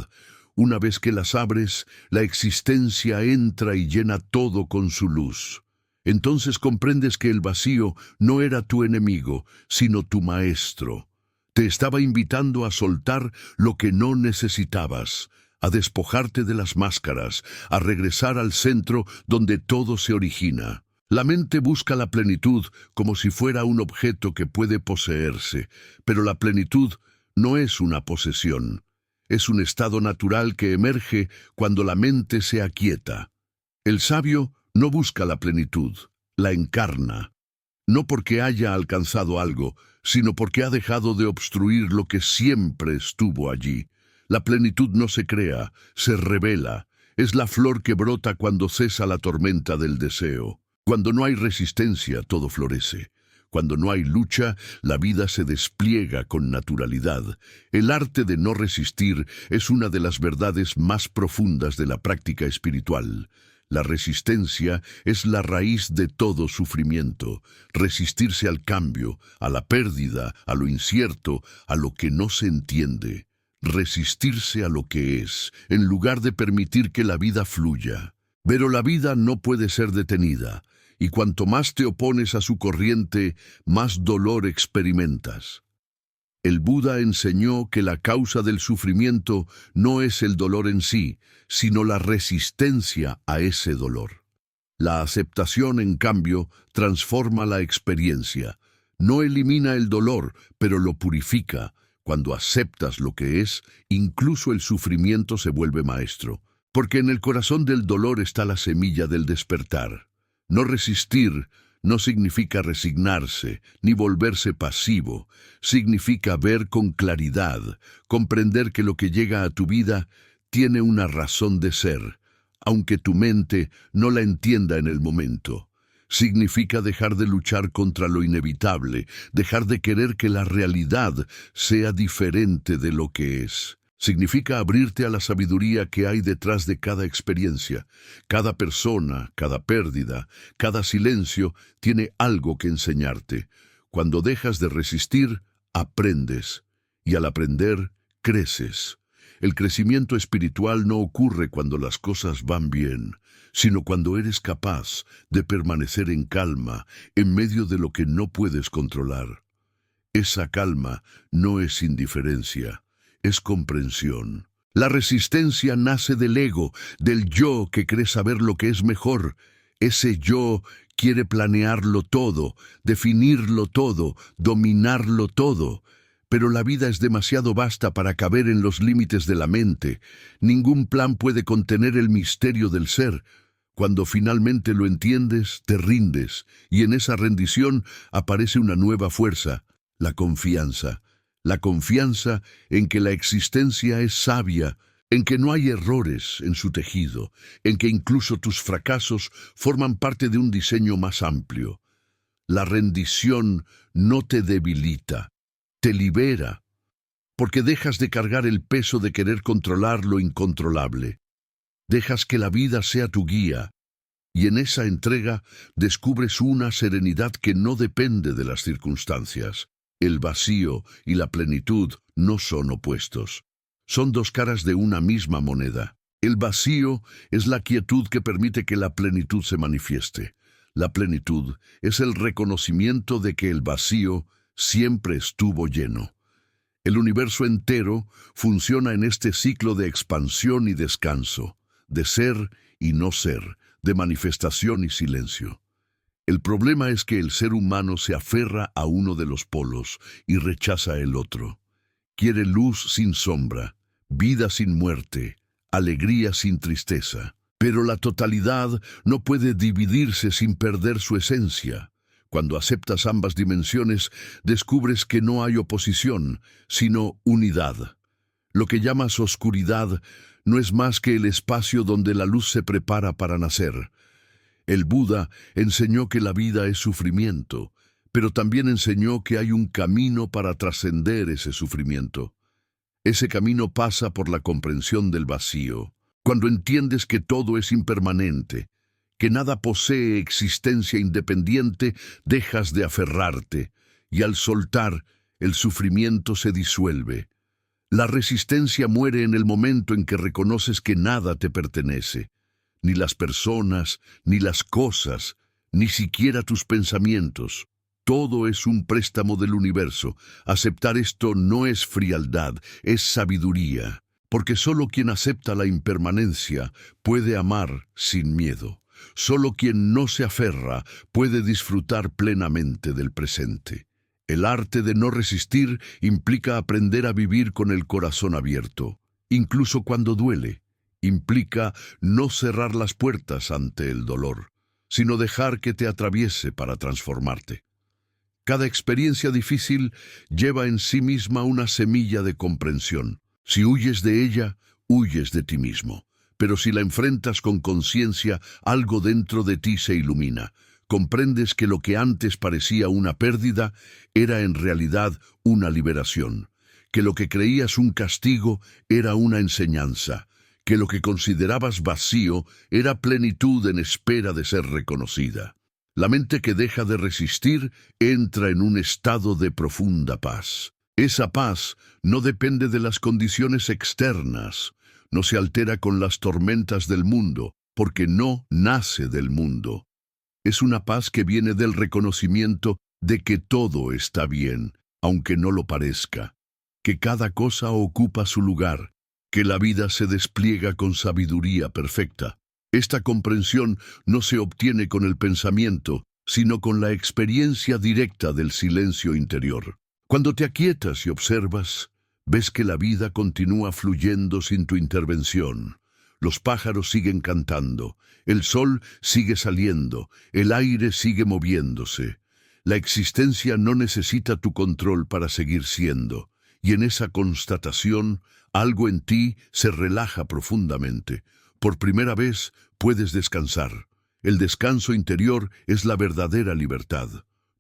Una vez que las abres, la existencia entra y llena todo con su luz. Entonces comprendes que el vacío no era tu enemigo, sino tu maestro. Te estaba invitando a soltar lo que no necesitabas, a despojarte de las máscaras, a regresar al centro donde todo se origina. La mente busca la plenitud como si fuera un objeto que puede poseerse, pero la plenitud no es una posesión. Es un estado natural que emerge cuando la mente se aquieta. El sabio no busca la plenitud, la encarna. No porque haya alcanzado algo, sino porque ha dejado de obstruir lo que siempre estuvo allí. La plenitud no se crea, se revela. Es la flor que brota cuando cesa la tormenta del deseo. Cuando no hay resistencia, todo florece. Cuando no hay lucha, la vida se despliega con naturalidad. El arte de no resistir es una de las verdades más profundas de la práctica espiritual. La resistencia es la raíz de todo sufrimiento. Resistirse al cambio, a la pérdida, a lo incierto, a lo que no se entiende. Resistirse a lo que es, en lugar de permitir que la vida fluya. Pero la vida no puede ser detenida, y cuanto más te opones a su corriente, más dolor experimentas. El Buda enseñó que la causa del sufrimiento no es el dolor en sí, sino la resistencia a ese dolor. La aceptación, en cambio, transforma la experiencia. No elimina el dolor, pero lo purifica. Cuando aceptas lo que es, incluso el sufrimiento se vuelve maestro. Porque en el corazón del dolor está la semilla del despertar. No resistir no significa resignarse, ni volverse pasivo. Significa ver con claridad, comprender que lo que llega a tu vida tiene una razón de ser, aunque tu mente no la entienda en el momento. Significa dejar de luchar contra lo inevitable, dejar de querer que la realidad sea diferente de lo que es. Significa abrirte a la sabiduría que hay detrás de cada experiencia. Cada persona, cada pérdida, cada silencio tiene algo que enseñarte. Cuando dejas de resistir, aprendes. Y al aprender, creces. El crecimiento espiritual no ocurre cuando las cosas van bien, sino cuando eres capaz de permanecer en calma en medio de lo que no puedes controlar. Esa calma no es indiferencia, es comprensión. La resistencia nace del ego, del yo que cree saber lo que es mejor. Ese yo quiere planearlo todo, definirlo todo, dominarlo todo. Pero la vida es demasiado vasta para caber en los límites de la mente. Ningún plan puede contener el misterio del ser. Cuando finalmente lo entiendes, te rindes, y en esa rendición aparece una nueva fuerza, la confianza. La confianza en que la existencia es sabia, en que no hay errores en su tejido, en que incluso tus fracasos forman parte de un diseño más amplio. La rendición no te debilita, te libera, porque dejas de cargar el peso de querer controlar lo incontrolable. Dejas que la vida sea tu guía, y en esa entrega descubres una serenidad que no depende de las circunstancias. El vacío y la plenitud no son opuestos. Son dos caras de una misma moneda. El vacío es la quietud que permite que la plenitud se manifieste. La plenitud es el reconocimiento de que el vacío siempre estuvo lleno. El universo entero funciona en este ciclo de expansión y descanso, de ser y no ser, de manifestación y silencio. El problema es que el ser humano se aferra a uno de los polos y rechaza el otro. Quiere luz sin sombra, vida sin muerte, alegría sin tristeza. Pero la totalidad no puede dividirse sin perder su esencia. Cuando aceptas ambas dimensiones, descubres que no hay oposición, sino unidad. Lo que llamas oscuridad no es más que el espacio donde la luz se prepara para nacer. El Buda enseñó que la vida es sufrimiento, pero también enseñó que hay un camino para trascender ese sufrimiento. Ese camino pasa por la comprensión del vacío. Cuando entiendes que todo es impermanente, que nada posee existencia independiente, dejas de aferrarte, y al soltar, el sufrimiento se disuelve. La resistencia muere en el momento en que reconoces que nada te pertenece. Ni las personas, ni las cosas, ni siquiera tus pensamientos. Todo es un préstamo del universo. Aceptar esto no es frialdad, es sabiduría. Porque solo quien acepta la impermanencia puede amar sin miedo. Solo quien no se aferra puede disfrutar plenamente del presente. El arte de no resistir implica aprender a vivir con el corazón abierto, incluso cuando duele. Implica no cerrar las puertas ante el dolor, sino dejar que te atraviese para transformarte. Cada experiencia difícil lleva en sí misma una semilla de comprensión. Si huyes de ella, huyes de ti mismo. Pero si la enfrentas con conciencia, algo dentro de ti se ilumina. Comprendes que lo que antes parecía una pérdida era en realidad una liberación. Que lo que creías un castigo era una enseñanza. Que lo que considerabas vacío era plenitud en espera de ser reconocida. La mente que deja de resistir entra en un estado de profunda paz. Esa paz no depende de las condiciones externas, no se altera con las tormentas del mundo, porque no nace del mundo. Es una paz que viene del reconocimiento de que todo está bien, aunque no lo parezca, que cada cosa ocupa su lugar, que la vida se despliega con sabiduría perfecta. Esta comprensión no se obtiene con el pensamiento, sino con la experiencia directa del silencio interior. Cuando te aquietas y observas, ves que la vida continúa fluyendo sin tu intervención. Los pájaros siguen cantando, el sol sigue saliendo, el aire sigue moviéndose. La existencia no necesita tu control para seguir siendo, y en esa constatación, algo en ti se relaja profundamente. Por primera vez puedes descansar. El descanso interior es la verdadera libertad.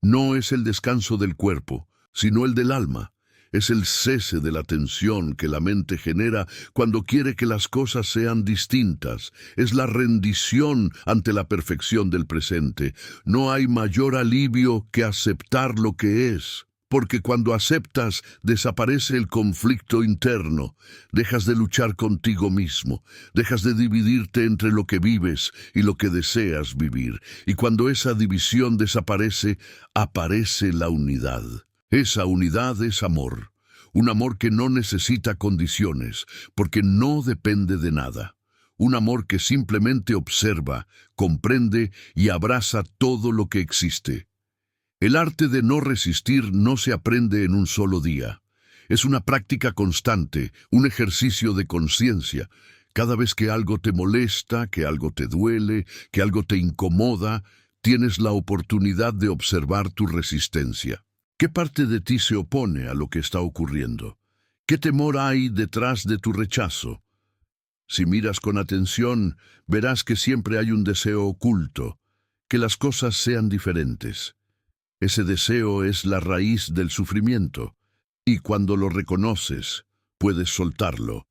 No es el descanso del cuerpo, sino el del alma. Es el cese de la tensión que la mente genera cuando quiere que las cosas sean distintas. Es la rendición ante la perfección del presente. No hay mayor alivio que aceptar lo que es. Porque cuando aceptas, desaparece el conflicto interno. Dejas de luchar contigo mismo. Dejas de dividirte entre lo que vives y lo que deseas vivir. Y cuando esa división desaparece, aparece la unidad. Esa unidad es amor. Un amor que no necesita condiciones, porque no depende de nada. Un amor que simplemente observa, comprende y abraza todo lo que existe. El arte de no resistir no se aprende en un solo día. Es una práctica constante, un ejercicio de conciencia. Cada vez que algo te molesta, que algo te duele, que algo te incomoda, tienes la oportunidad de observar tu resistencia. ¿Qué parte de ti se opone a lo que está ocurriendo? ¿Qué temor hay detrás de tu rechazo? Si miras con atención, verás que siempre hay un deseo oculto, que las cosas sean diferentes. Ese deseo es la raíz del sufrimiento, y cuando lo reconoces, puedes soltarlo.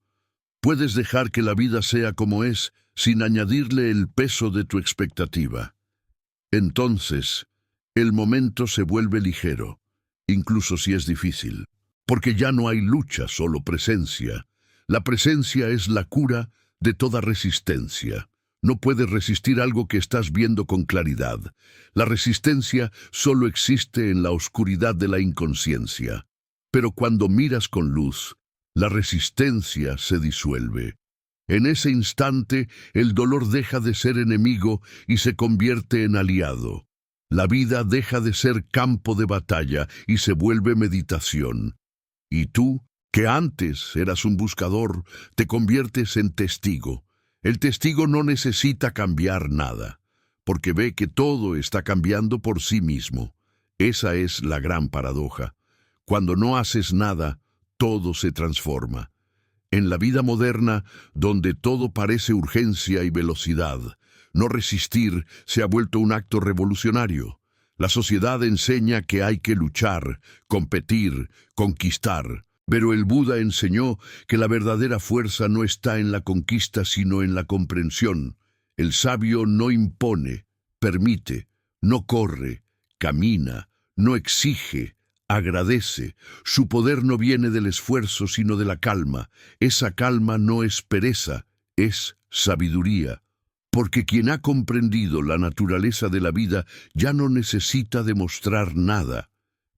Puedes dejar que la vida sea como es, sin añadirle el peso de tu expectativa. Entonces, el momento se vuelve ligero, incluso si es difícil, porque ya no hay lucha, solo presencia. La presencia es la cura de toda resistencia. No puedes resistir algo que estás viendo con claridad. La resistencia solo existe en la oscuridad de la inconsciencia. Pero cuando miras con luz, la resistencia se disuelve. En ese instante, el dolor deja de ser enemigo y se convierte en aliado. La vida deja de ser campo de batalla y se vuelve meditación. Y tú, que antes eras un buscador, te conviertes en testigo. El testigo no necesita cambiar nada, porque ve que todo está cambiando por sí mismo. Esa es la gran paradoja. Cuando no haces nada, todo se transforma. En la vida moderna, donde todo parece urgencia y velocidad, no resistir se ha vuelto un acto revolucionario. La sociedad enseña que hay que luchar, competir, conquistar. Pero el Buda enseñó que la verdadera fuerza no está en la conquista, sino en la comprensión. El sabio no impone, permite, no corre, camina, no exige, agradece. Su poder no viene del esfuerzo, sino de la calma. Esa calma no es pereza, es sabiduría. Porque quien ha comprendido la naturaleza de la vida ya no necesita demostrar nada.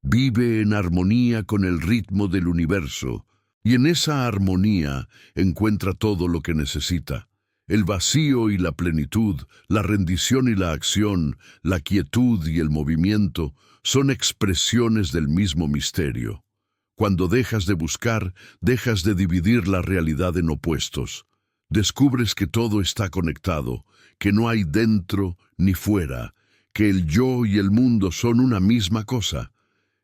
Vive en armonía con el ritmo del universo, y en esa armonía encuentra todo lo que necesita. El vacío y la plenitud, la rendición y la acción, la quietud y el movimiento son expresiones del mismo misterio. Cuando dejas de buscar, dejas de dividir la realidad en opuestos. Descubres que todo está conectado, que no hay dentro ni fuera, que el yo y el mundo son una misma cosa.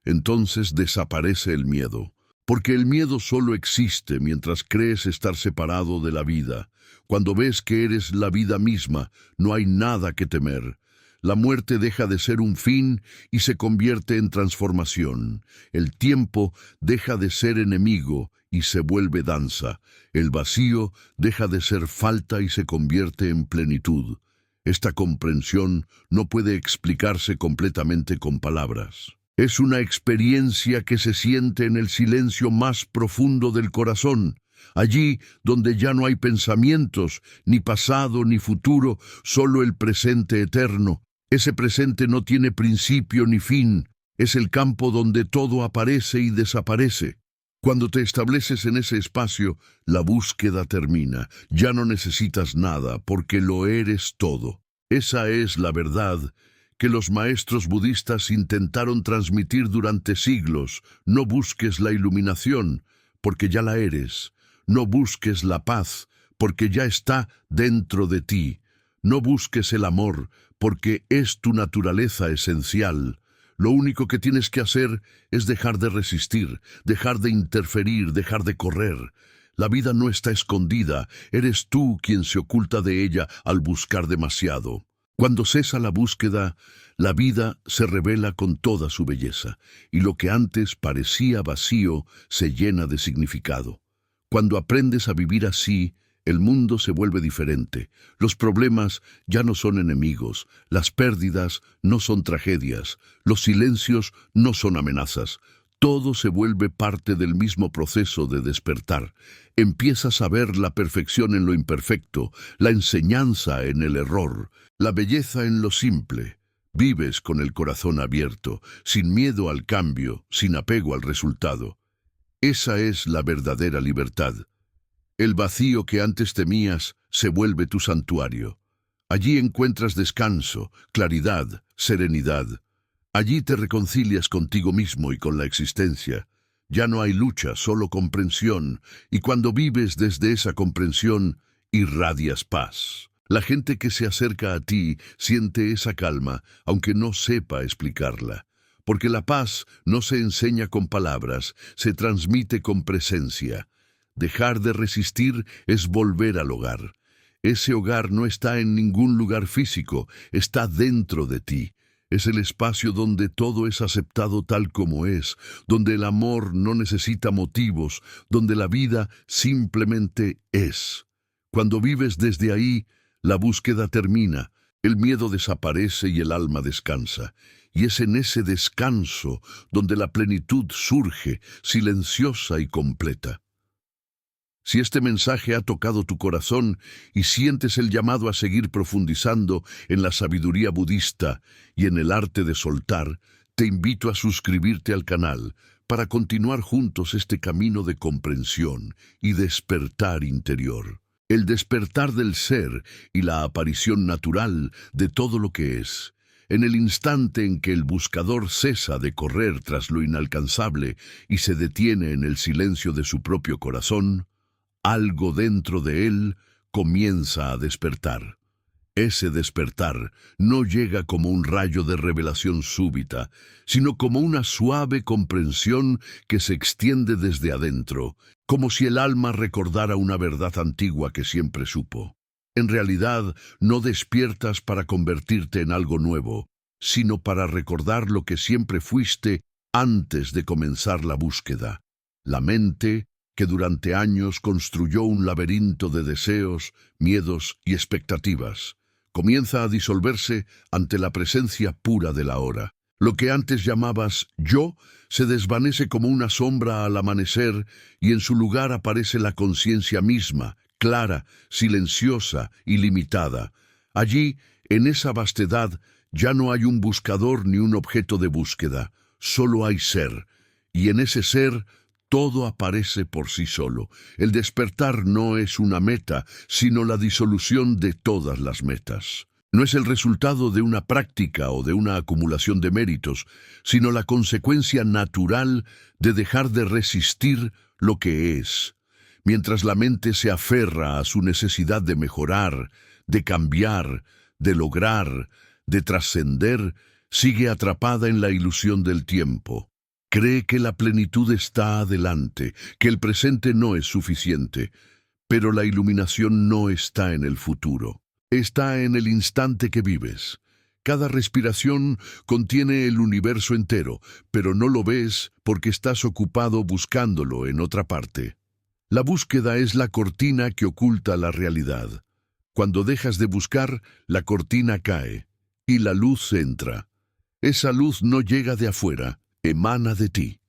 Entonces desaparece el miedo, porque el miedo solo existe mientras crees estar separado de la vida. Cuando ves que eres la vida misma, no hay nada que temer. La muerte deja de ser un fin y se convierte en transformación. El tiempo deja de ser enemigo y se vuelve danza. El vacío deja de ser falta y se convierte en plenitud. Esta comprensión no puede explicarse completamente con palabras. Es una experiencia que se siente en el silencio más profundo del corazón, allí donde ya no hay pensamientos, ni pasado ni futuro, solo el presente eterno. Ese presente no tiene principio ni fin, es el campo donde todo aparece y desaparece. Cuando te estableces en ese espacio, la búsqueda termina. Ya no necesitas nada, porque lo eres todo. Esa es la verdad que los maestros budistas intentaron transmitir durante siglos. No busques la iluminación, porque ya la eres. No busques la paz, porque ya está dentro de ti. No busques el amor, porque es tu naturaleza esencial. Lo único que tienes que hacer es dejar de resistir, dejar de interferir, dejar de correr. La vida no está escondida, eres tú quien se oculta de ella al buscar demasiado. Cuando cesa la búsqueda, la vida se revela con toda su belleza, y lo que antes parecía vacío se llena de significado. Cuando aprendes a vivir así, el mundo se vuelve diferente. Los problemas ya no son enemigos, las pérdidas no son tragedias, los silencios no son amenazas. Todo se vuelve parte del mismo proceso de despertar. Empiezas a ver la perfección en lo imperfecto, la enseñanza en el error, la belleza en lo simple. Vives con el corazón abierto, sin miedo al cambio, sin apego al resultado. Esa es la verdadera libertad. El vacío que antes temías se vuelve tu santuario. Allí encuentras descanso, claridad, serenidad. Allí te reconcilias contigo mismo y con la existencia. Ya no hay lucha, solo comprensión, y cuando vives desde esa comprensión, irradias paz. La gente que se acerca a ti siente esa calma, aunque no sepa explicarla. Porque la paz no se enseña con palabras, se transmite con presencia. Dejar de resistir es volver al hogar. Ese hogar no está en ningún lugar físico, está dentro de ti. Es el espacio donde todo es aceptado tal como es, donde el amor no necesita motivos, donde la vida simplemente es. Cuando vives desde ahí, la búsqueda termina, el miedo desaparece y el alma descansa. Y es en ese descanso donde la plenitud surge, silenciosa y completa. Si este mensaje ha tocado tu corazón y sientes el llamado a seguir profundizando en la sabiduría budista y en el arte de soltar, te invito a suscribirte al canal para continuar juntos este camino de comprensión y despertar interior. El despertar del ser y la aparición natural de todo lo que es. En el instante en que el buscador cesa de correr tras lo inalcanzable y se detiene en el silencio de su propio corazón, algo dentro de él comienza a despertar. Ese despertar no llega como un rayo de revelación súbita, sino como una suave comprensión que se extiende desde adentro, como si el alma recordara una verdad antigua que siempre supo. En realidad, no despiertas para convertirte en algo nuevo, sino para recordar lo que siempre fuiste antes de comenzar la búsqueda. La mente, que durante años construyó un laberinto de deseos, miedos y expectativas, comienza a disolverse ante la presencia pura de la hora. Lo que antes llamabas yo se desvanece como una sombra al amanecer y en su lugar aparece la conciencia misma, clara, silenciosa y limitada. Allí, en esa vastedad, ya no hay un buscador ni un objeto de búsqueda, solo hay ser, y en ese ser todo aparece por sí solo. El despertar no es una meta, sino la disolución de todas las metas. No es el resultado de una práctica o de una acumulación de méritos, sino la consecuencia natural de dejar de resistir lo que es. Mientras la mente se aferra a su necesidad de mejorar, de cambiar, de lograr, de trascender, sigue atrapada en la ilusión del tiempo. Cree que la plenitud está adelante, que el presente no es suficiente, pero la iluminación no está en el futuro. Está en el instante que vives. Cada respiración contiene el universo entero, pero no lo ves porque estás ocupado buscándolo en otra parte. La búsqueda es la cortina que oculta la realidad. Cuando dejas de buscar, la cortina cae y la luz entra. Esa luz no llega de afuera, emana de ti.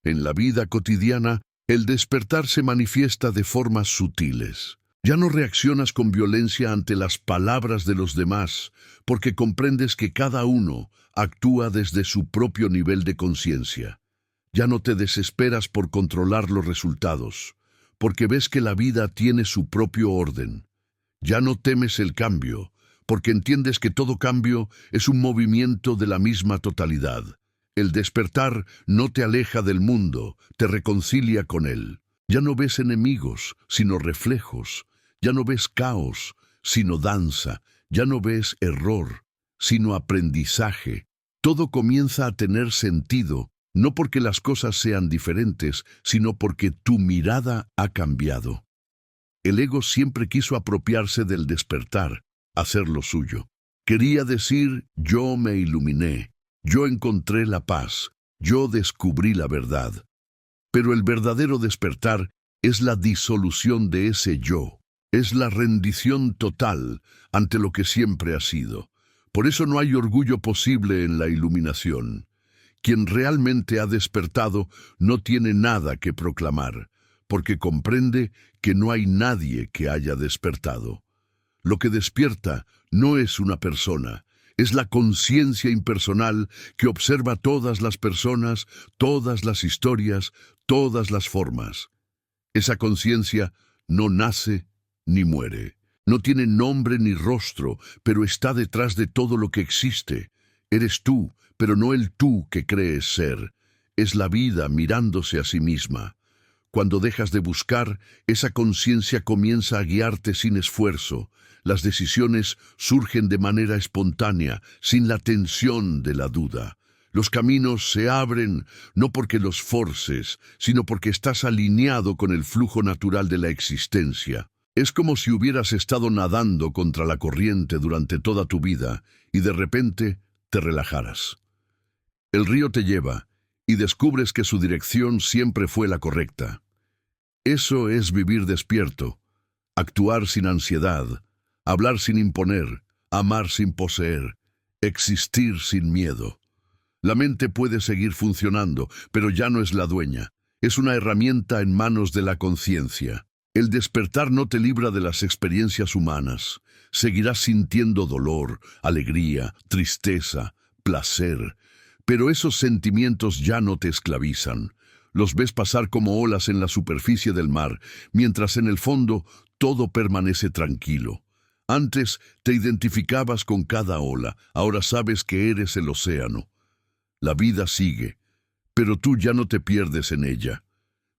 En la vida cotidiana, el despertar se manifiesta de formas sutiles. Ya no reaccionas con violencia ante las palabras de los demás, porque comprendes que cada uno actúa desde su propio nivel de conciencia. Ya no te desesperas por controlar los resultados, porque ves que la vida tiene su propio orden. Ya no temes el cambio, porque entiendes que todo cambio es un movimiento de la misma totalidad. El despertar no te aleja del mundo, te reconcilia con él. Ya no ves enemigos, sino reflejos. Ya no ves caos, sino danza. Ya no ves error, sino aprendizaje. Todo comienza a tener sentido, no porque las cosas sean diferentes, sino porque tu mirada ha cambiado. El ego siempre quiso apropiarse del despertar, hacerlo suyo. Quería decir, yo me iluminé, yo encontré la paz, yo descubrí la verdad. Pero el verdadero despertar es la disolución de ese yo, es la rendición total ante lo que siempre ha sido. Por eso no hay orgullo posible en la iluminación. Quien realmente ha despertado no tiene nada que proclamar, porque comprende que no hay nadie que haya despertado. Lo que despierta no es una persona, es la conciencia impersonal que observa todas las personas, todas las historias, todas las formas. Esa conciencia no nace ni muere. No tiene nombre ni rostro, pero está detrás de todo lo que existe. Eres tú, pero no el tú que crees ser. Es la vida mirándose a sí misma. Cuando dejas de buscar, esa conciencia comienza a guiarte sin esfuerzo. Las decisiones surgen de manera espontánea, sin la tensión de la duda. Los caminos se abren no porque los forces, sino porque estás alineado con el flujo natural de la existencia. Es como si hubieras estado nadando contra la corriente durante toda tu vida y de repente te relajaras. El río te lleva y descubres que su dirección siempre fue la correcta. Eso es vivir despierto, actuar sin ansiedad, hablar sin imponer, amar sin poseer, existir sin miedo. La mente puede seguir funcionando, pero ya no es la dueña. Es una herramienta en manos de la conciencia. El despertar no te libra de las experiencias humanas. Seguirás sintiendo dolor, alegría, tristeza, placer. Pero esos sentimientos ya no te esclavizan. Los ves pasar como olas en la superficie del mar, mientras en el fondo todo permanece tranquilo. Antes te identificabas con cada ola, ahora sabes que eres el océano. La vida sigue, pero tú ya no te pierdes en ella.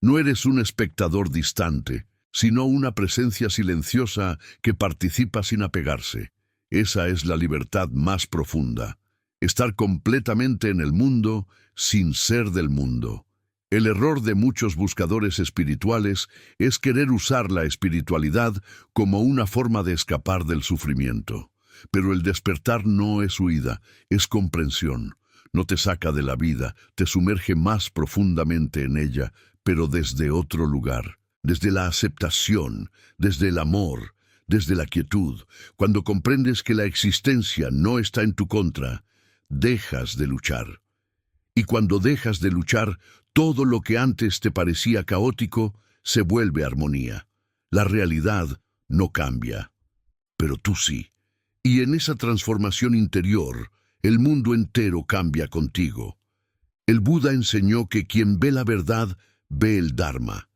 No eres un espectador distante, sino una presencia silenciosa que participa sin apegarse. Esa es la libertad más profunda. Estar completamente en el mundo sin ser del mundo. El error de muchos buscadores espirituales es querer usar la espiritualidad como una forma de escapar del sufrimiento. Pero el despertar no es huida, es comprensión. No te saca de la vida, te sumerge más profundamente en ella, pero desde otro lugar, desde la aceptación, desde el amor, desde la quietud. Cuando comprendes que la existencia no está en tu contra, dejas de luchar. Y cuando dejas de luchar, todo lo que antes te parecía caótico se vuelve armonía. La realidad no cambia, pero tú sí. Y en esa transformación interior, el mundo entero cambia contigo. El Buda enseñó que quien ve la verdad, ve el Dharma.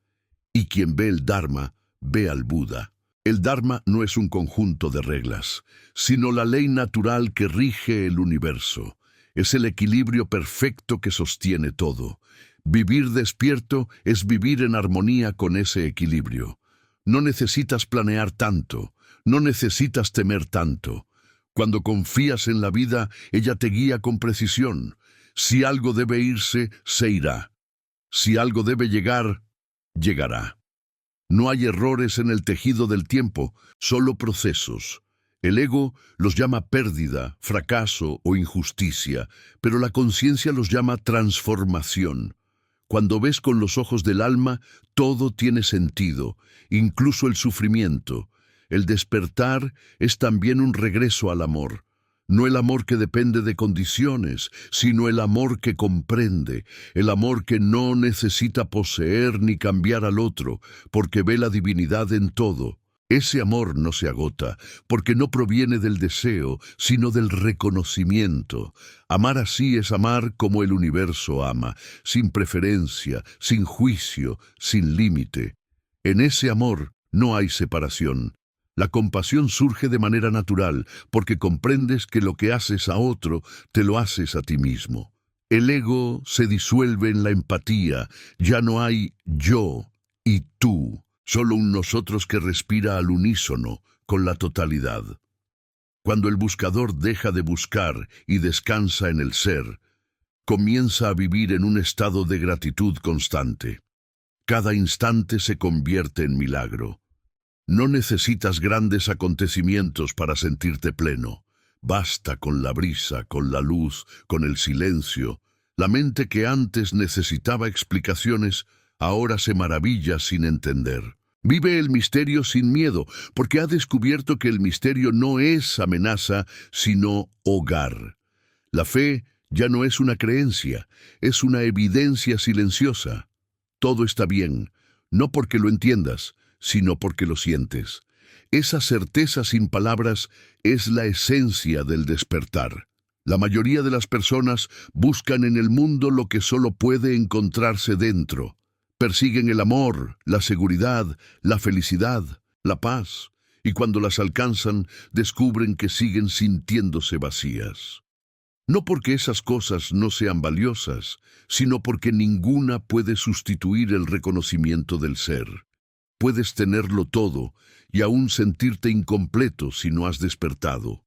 Y quien ve el Dharma, ve al Buda. El Dharma no es un conjunto de reglas, sino la ley natural que rige el universo. Es el equilibrio perfecto que sostiene todo. Vivir despierto es vivir en armonía con ese equilibrio. No necesitas planear tanto, no necesitas temer tanto. Cuando confías en la vida, ella te guía con precisión. Si algo debe irse, se irá. Si algo debe llegar, llegará. No hay errores en el tejido del tiempo, solo procesos. El ego los llama pérdida, fracaso o injusticia, pero la conciencia los llama transformación. Cuando ves con los ojos del alma, todo tiene sentido, incluso el sufrimiento. El despertar es también un regreso al amor. No el amor que depende de condiciones, sino el amor que comprende, el amor que no necesita poseer ni cambiar al otro, porque ve la divinidad en todo. Ese amor no se agota, porque no proviene del deseo, sino del reconocimiento. Amar así es amar como el universo ama, sin preferencia, sin juicio, sin límite. En ese amor no hay separación. La compasión surge de manera natural, porque comprendes que lo que haces a otro, te lo haces a ti mismo. El ego se disuelve en la empatía, ya no hay yo y tú. Solo un nosotros que respira al unísono, con la totalidad. Cuando el buscador deja de buscar y descansa en el ser, comienza a vivir en un estado de gratitud constante. Cada instante se convierte en milagro. No necesitas grandes acontecimientos para sentirte pleno. Basta con la brisa, con la luz, con el silencio. La mente que antes necesitaba explicaciones, ahora se maravilla sin entender. Vive el misterio sin miedo, porque ha descubierto que el misterio no es amenaza, sino hogar. La fe ya no es una creencia, es una evidencia silenciosa. Todo está bien, no porque lo entiendas, sino porque lo sientes. Esa certeza sin palabras es la esencia del despertar. La mayoría de las personas buscan en el mundo lo que solo puede encontrarse dentro. Persiguen el amor, la seguridad, la felicidad, la paz, y cuando las alcanzan, descubren que siguen sintiéndose vacías. No porque esas cosas no sean valiosas, sino porque ninguna puede sustituir el reconocimiento del ser. Puedes tenerlo todo y aún sentirte incompleto si no has despertado.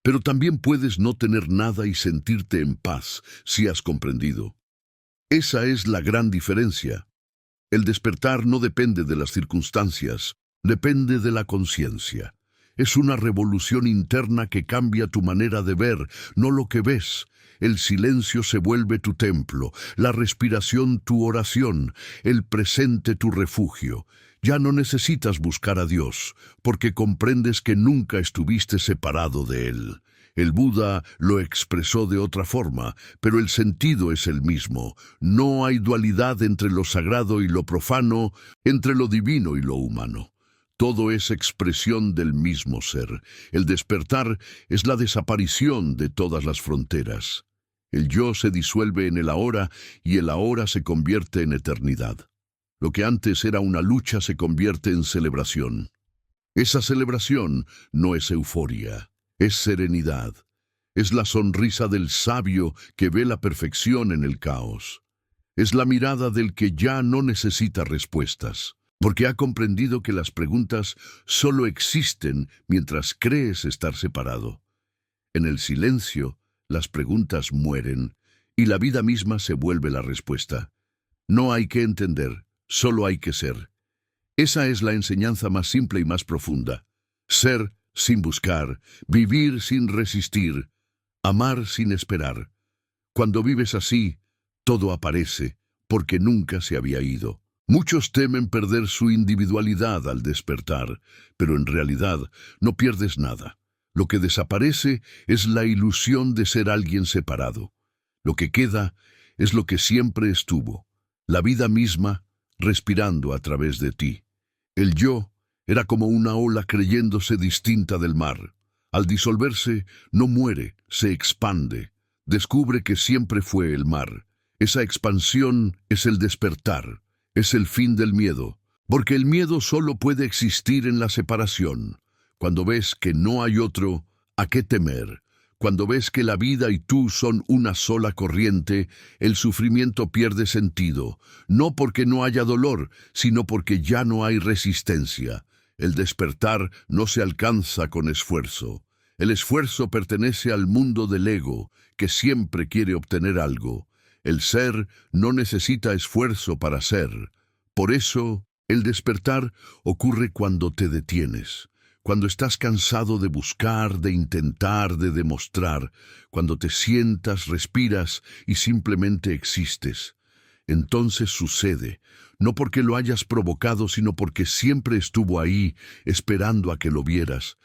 Pero también puedes no tener nada y sentirte en paz si has comprendido. Esa es la gran diferencia. El despertar no depende de las circunstancias, depende de la conciencia. Es una revolución interna que cambia tu manera de ver, no lo que ves. El silencio se vuelve tu templo, la respiración tu oración, el presente tu refugio. Ya no necesitas buscar a Dios, porque comprendes que nunca estuviste separado de Él. El Buda lo expresó de otra forma, pero el sentido es el mismo. No hay dualidad entre lo sagrado y lo profano, entre lo divino y lo humano. Todo es expresión del mismo ser. El despertar es la desaparición de todas las fronteras. El yo se disuelve en el ahora y el ahora se convierte en eternidad. Lo que antes era una lucha se convierte en celebración. Esa celebración no es euforia. Es serenidad, es la sonrisa del sabio que ve la perfección en el caos. Es la mirada del que ya no necesita respuestas, porque ha comprendido que las preguntas solo existen mientras crees estar separado. En el silencio, las preguntas mueren y la vida misma se vuelve la respuesta. No hay que entender, solo hay que ser. Esa es la enseñanza más simple y más profunda. Ser sin buscar, vivir sin resistir, amar sin esperar. Cuando vives así, todo aparece, porque nunca se había ido. Muchos temen perder su individualidad al despertar, pero en realidad no pierdes nada. Lo que desaparece es la ilusión de ser alguien separado. Lo que queda es lo que siempre estuvo, la vida misma respirando a través de ti. El yo era como una ola creyéndose distinta del mar. Al disolverse, no muere, se expande. Descubre que siempre fue el mar. Esa expansión es el despertar, es el fin del miedo, porque el miedo solo puede existir en la separación. Cuando ves que no hay otro, ¿a qué temer? Cuando ves que la vida y tú son una sola corriente, el sufrimiento pierde sentido, no porque no haya dolor, sino porque ya no hay resistencia. El despertar no se alcanza con esfuerzo. El esfuerzo pertenece al mundo del ego, que siempre quiere obtener algo. El ser no necesita esfuerzo para ser. Por eso, el despertar ocurre cuando te detienes. Cuando estás cansado de buscar, de intentar, de demostrar, cuando te sientas, respiras y simplemente existes. Entonces sucede, no porque lo hayas provocado, sino porque siempre estuvo ahí, esperando a que lo vieras.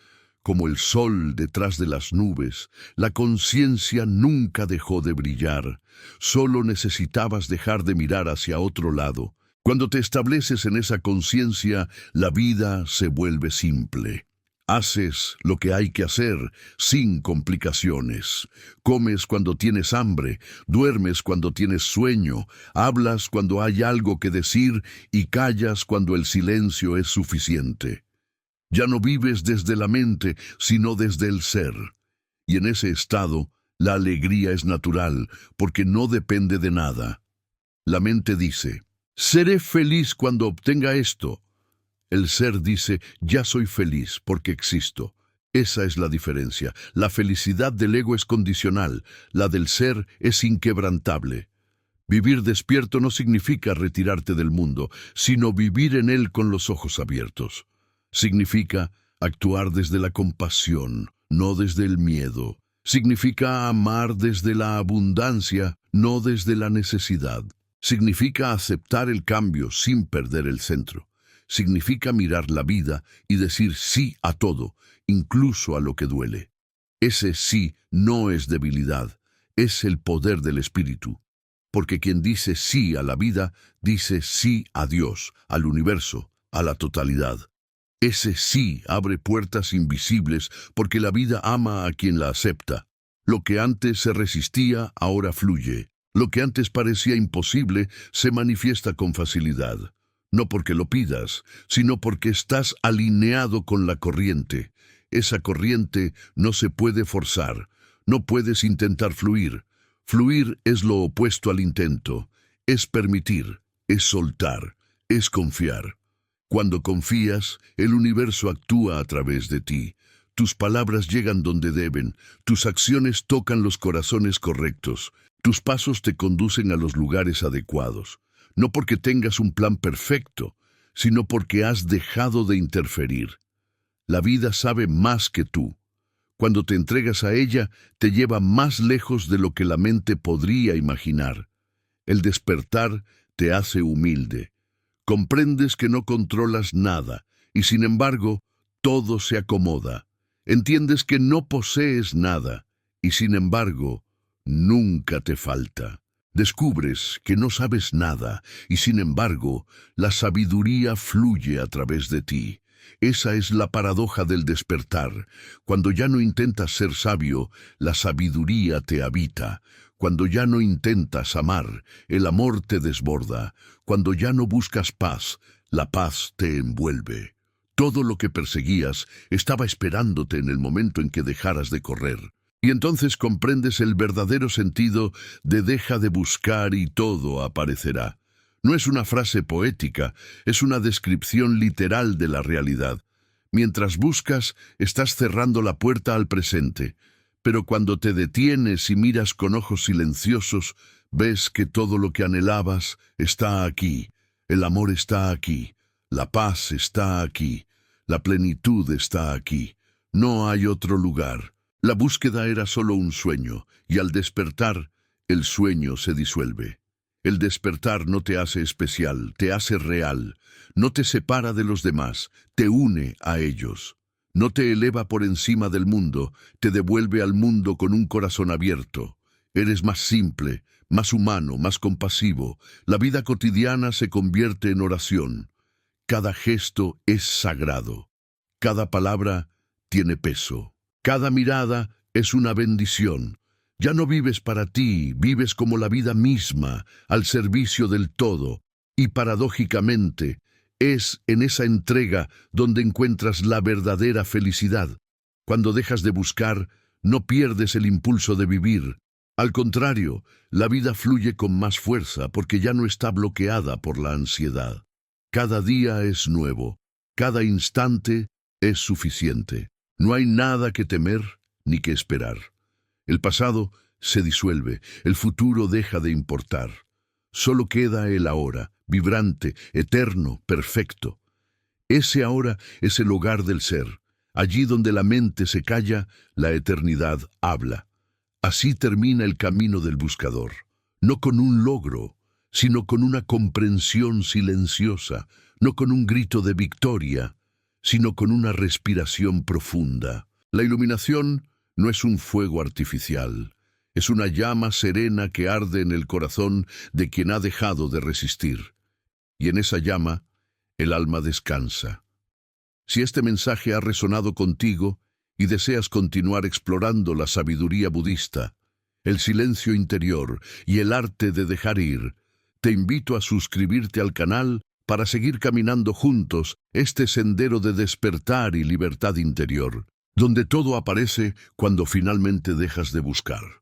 Como el sol detrás de las nubes, la conciencia nunca dejó de brillar. Solo necesitabas dejar de mirar hacia otro lado. Cuando te estableces en esa conciencia, la vida se vuelve simple. Haces lo que hay que hacer sin complicaciones. Comes cuando tienes hambre, duermes cuando tienes sueño, hablas cuando hay algo que decir y callas cuando el silencio es suficiente. Ya no vives desde la mente, sino desde el ser. Y en ese estado, la alegría es natural, porque no depende de nada. La mente dice, seré feliz cuando obtenga esto. El ser dice, ya soy feliz porque existo. Esa es la diferencia. La felicidad del ego es condicional, la del ser es inquebrantable. Vivir despierto no significa retirarte del mundo, sino vivir en él con los ojos abiertos. Significa actuar desde la compasión, no desde el miedo. Significa amar desde la abundancia, no desde la necesidad. Significa aceptar el cambio sin perder el centro. Significa mirar la vida y decir sí a todo, incluso a lo que duele. Ese sí no es debilidad, es el poder del espíritu. Porque quien dice sí a la vida, dice sí a Dios, al universo, a la totalidad. Ese sí abre puertas invisibles porque la vida ama a quien la acepta. Lo que antes se resistía, ahora fluye. Lo que antes parecía imposible, se manifiesta con facilidad. No porque lo pidas, sino porque estás alineado con la corriente. Esa corriente no se puede forzar, no puedes intentar fluir. Fluir es lo opuesto al intento, es permitir, es soltar, es confiar. Cuando confías, el universo actúa a través de ti. Tus palabras llegan donde deben, tus acciones tocan los corazones correctos, tus pasos te conducen a los lugares adecuados. No porque tengas un plan perfecto, sino porque has dejado de interferir. La vida sabe más que tú. Cuando te entregas a ella, te lleva más lejos de lo que la mente podría imaginar. El despertar te hace humilde. Comprendes que no controlas nada, y sin embargo, todo se acomoda. Entiendes que no posees nada, y sin embargo, nunca te falta. Descubres que no sabes nada y sin embargo, la sabiduría fluye a través de ti. Esa es la paradoja del despertar. Cuando ya no intentas ser sabio, la sabiduría te habita. Cuando ya no intentas amar, el amor te desborda. Cuando ya no buscas paz, la paz te envuelve. Todo lo que perseguías estaba esperándote en el momento en que dejaras de correr. Y entonces comprendes el verdadero sentido de deja de buscar y todo aparecerá. No es una frase poética, es una descripción literal de la realidad. Mientras buscas, estás cerrando la puerta al presente. Pero cuando te detienes y miras con ojos silenciosos, ves que todo lo que anhelabas está aquí. El amor está aquí. La paz está aquí. La plenitud está aquí. No hay otro lugar. La búsqueda era solo un sueño, y al despertar, el sueño se disuelve. El despertar no te hace especial, te hace real. No te separa de los demás, te une a ellos. No te eleva por encima del mundo, te devuelve al mundo con un corazón abierto. Eres más simple, más humano, más compasivo. La vida cotidiana se convierte en oración. Cada gesto es sagrado. Cada palabra tiene peso. Cada mirada es una bendición. Ya no vives para ti, vives como la vida misma, al servicio del todo. Y paradójicamente, es en esa entrega donde encuentras la verdadera felicidad. Cuando dejas de buscar, no pierdes el impulso de vivir. Al contrario, la vida fluye con más fuerza porque ya no está bloqueada por la ansiedad. Cada día es nuevo, cada instante es suficiente. No hay nada que temer ni que esperar. El pasado se disuelve, el futuro deja de importar. Solo queda el ahora, vibrante, eterno, perfecto. Ese ahora es el hogar del ser. Allí donde la mente se calla, la eternidad habla. Así termina el camino del buscador, no con un logro, sino con una comprensión silenciosa, no con un grito de victoria, sino con una respiración profunda. La iluminación no es un fuego artificial, es una llama serena que arde en el corazón de quien ha dejado de resistir. y en esa llama el alma descansa. Si este mensaje ha resonado contigo y deseas continuar explorando la sabiduría budista, el silencio interior y el arte de dejar ir, te invito a suscribirte al canal para seguir caminando juntos este sendero de despertar y libertad interior, donde todo aparece cuando finalmente dejas de buscar.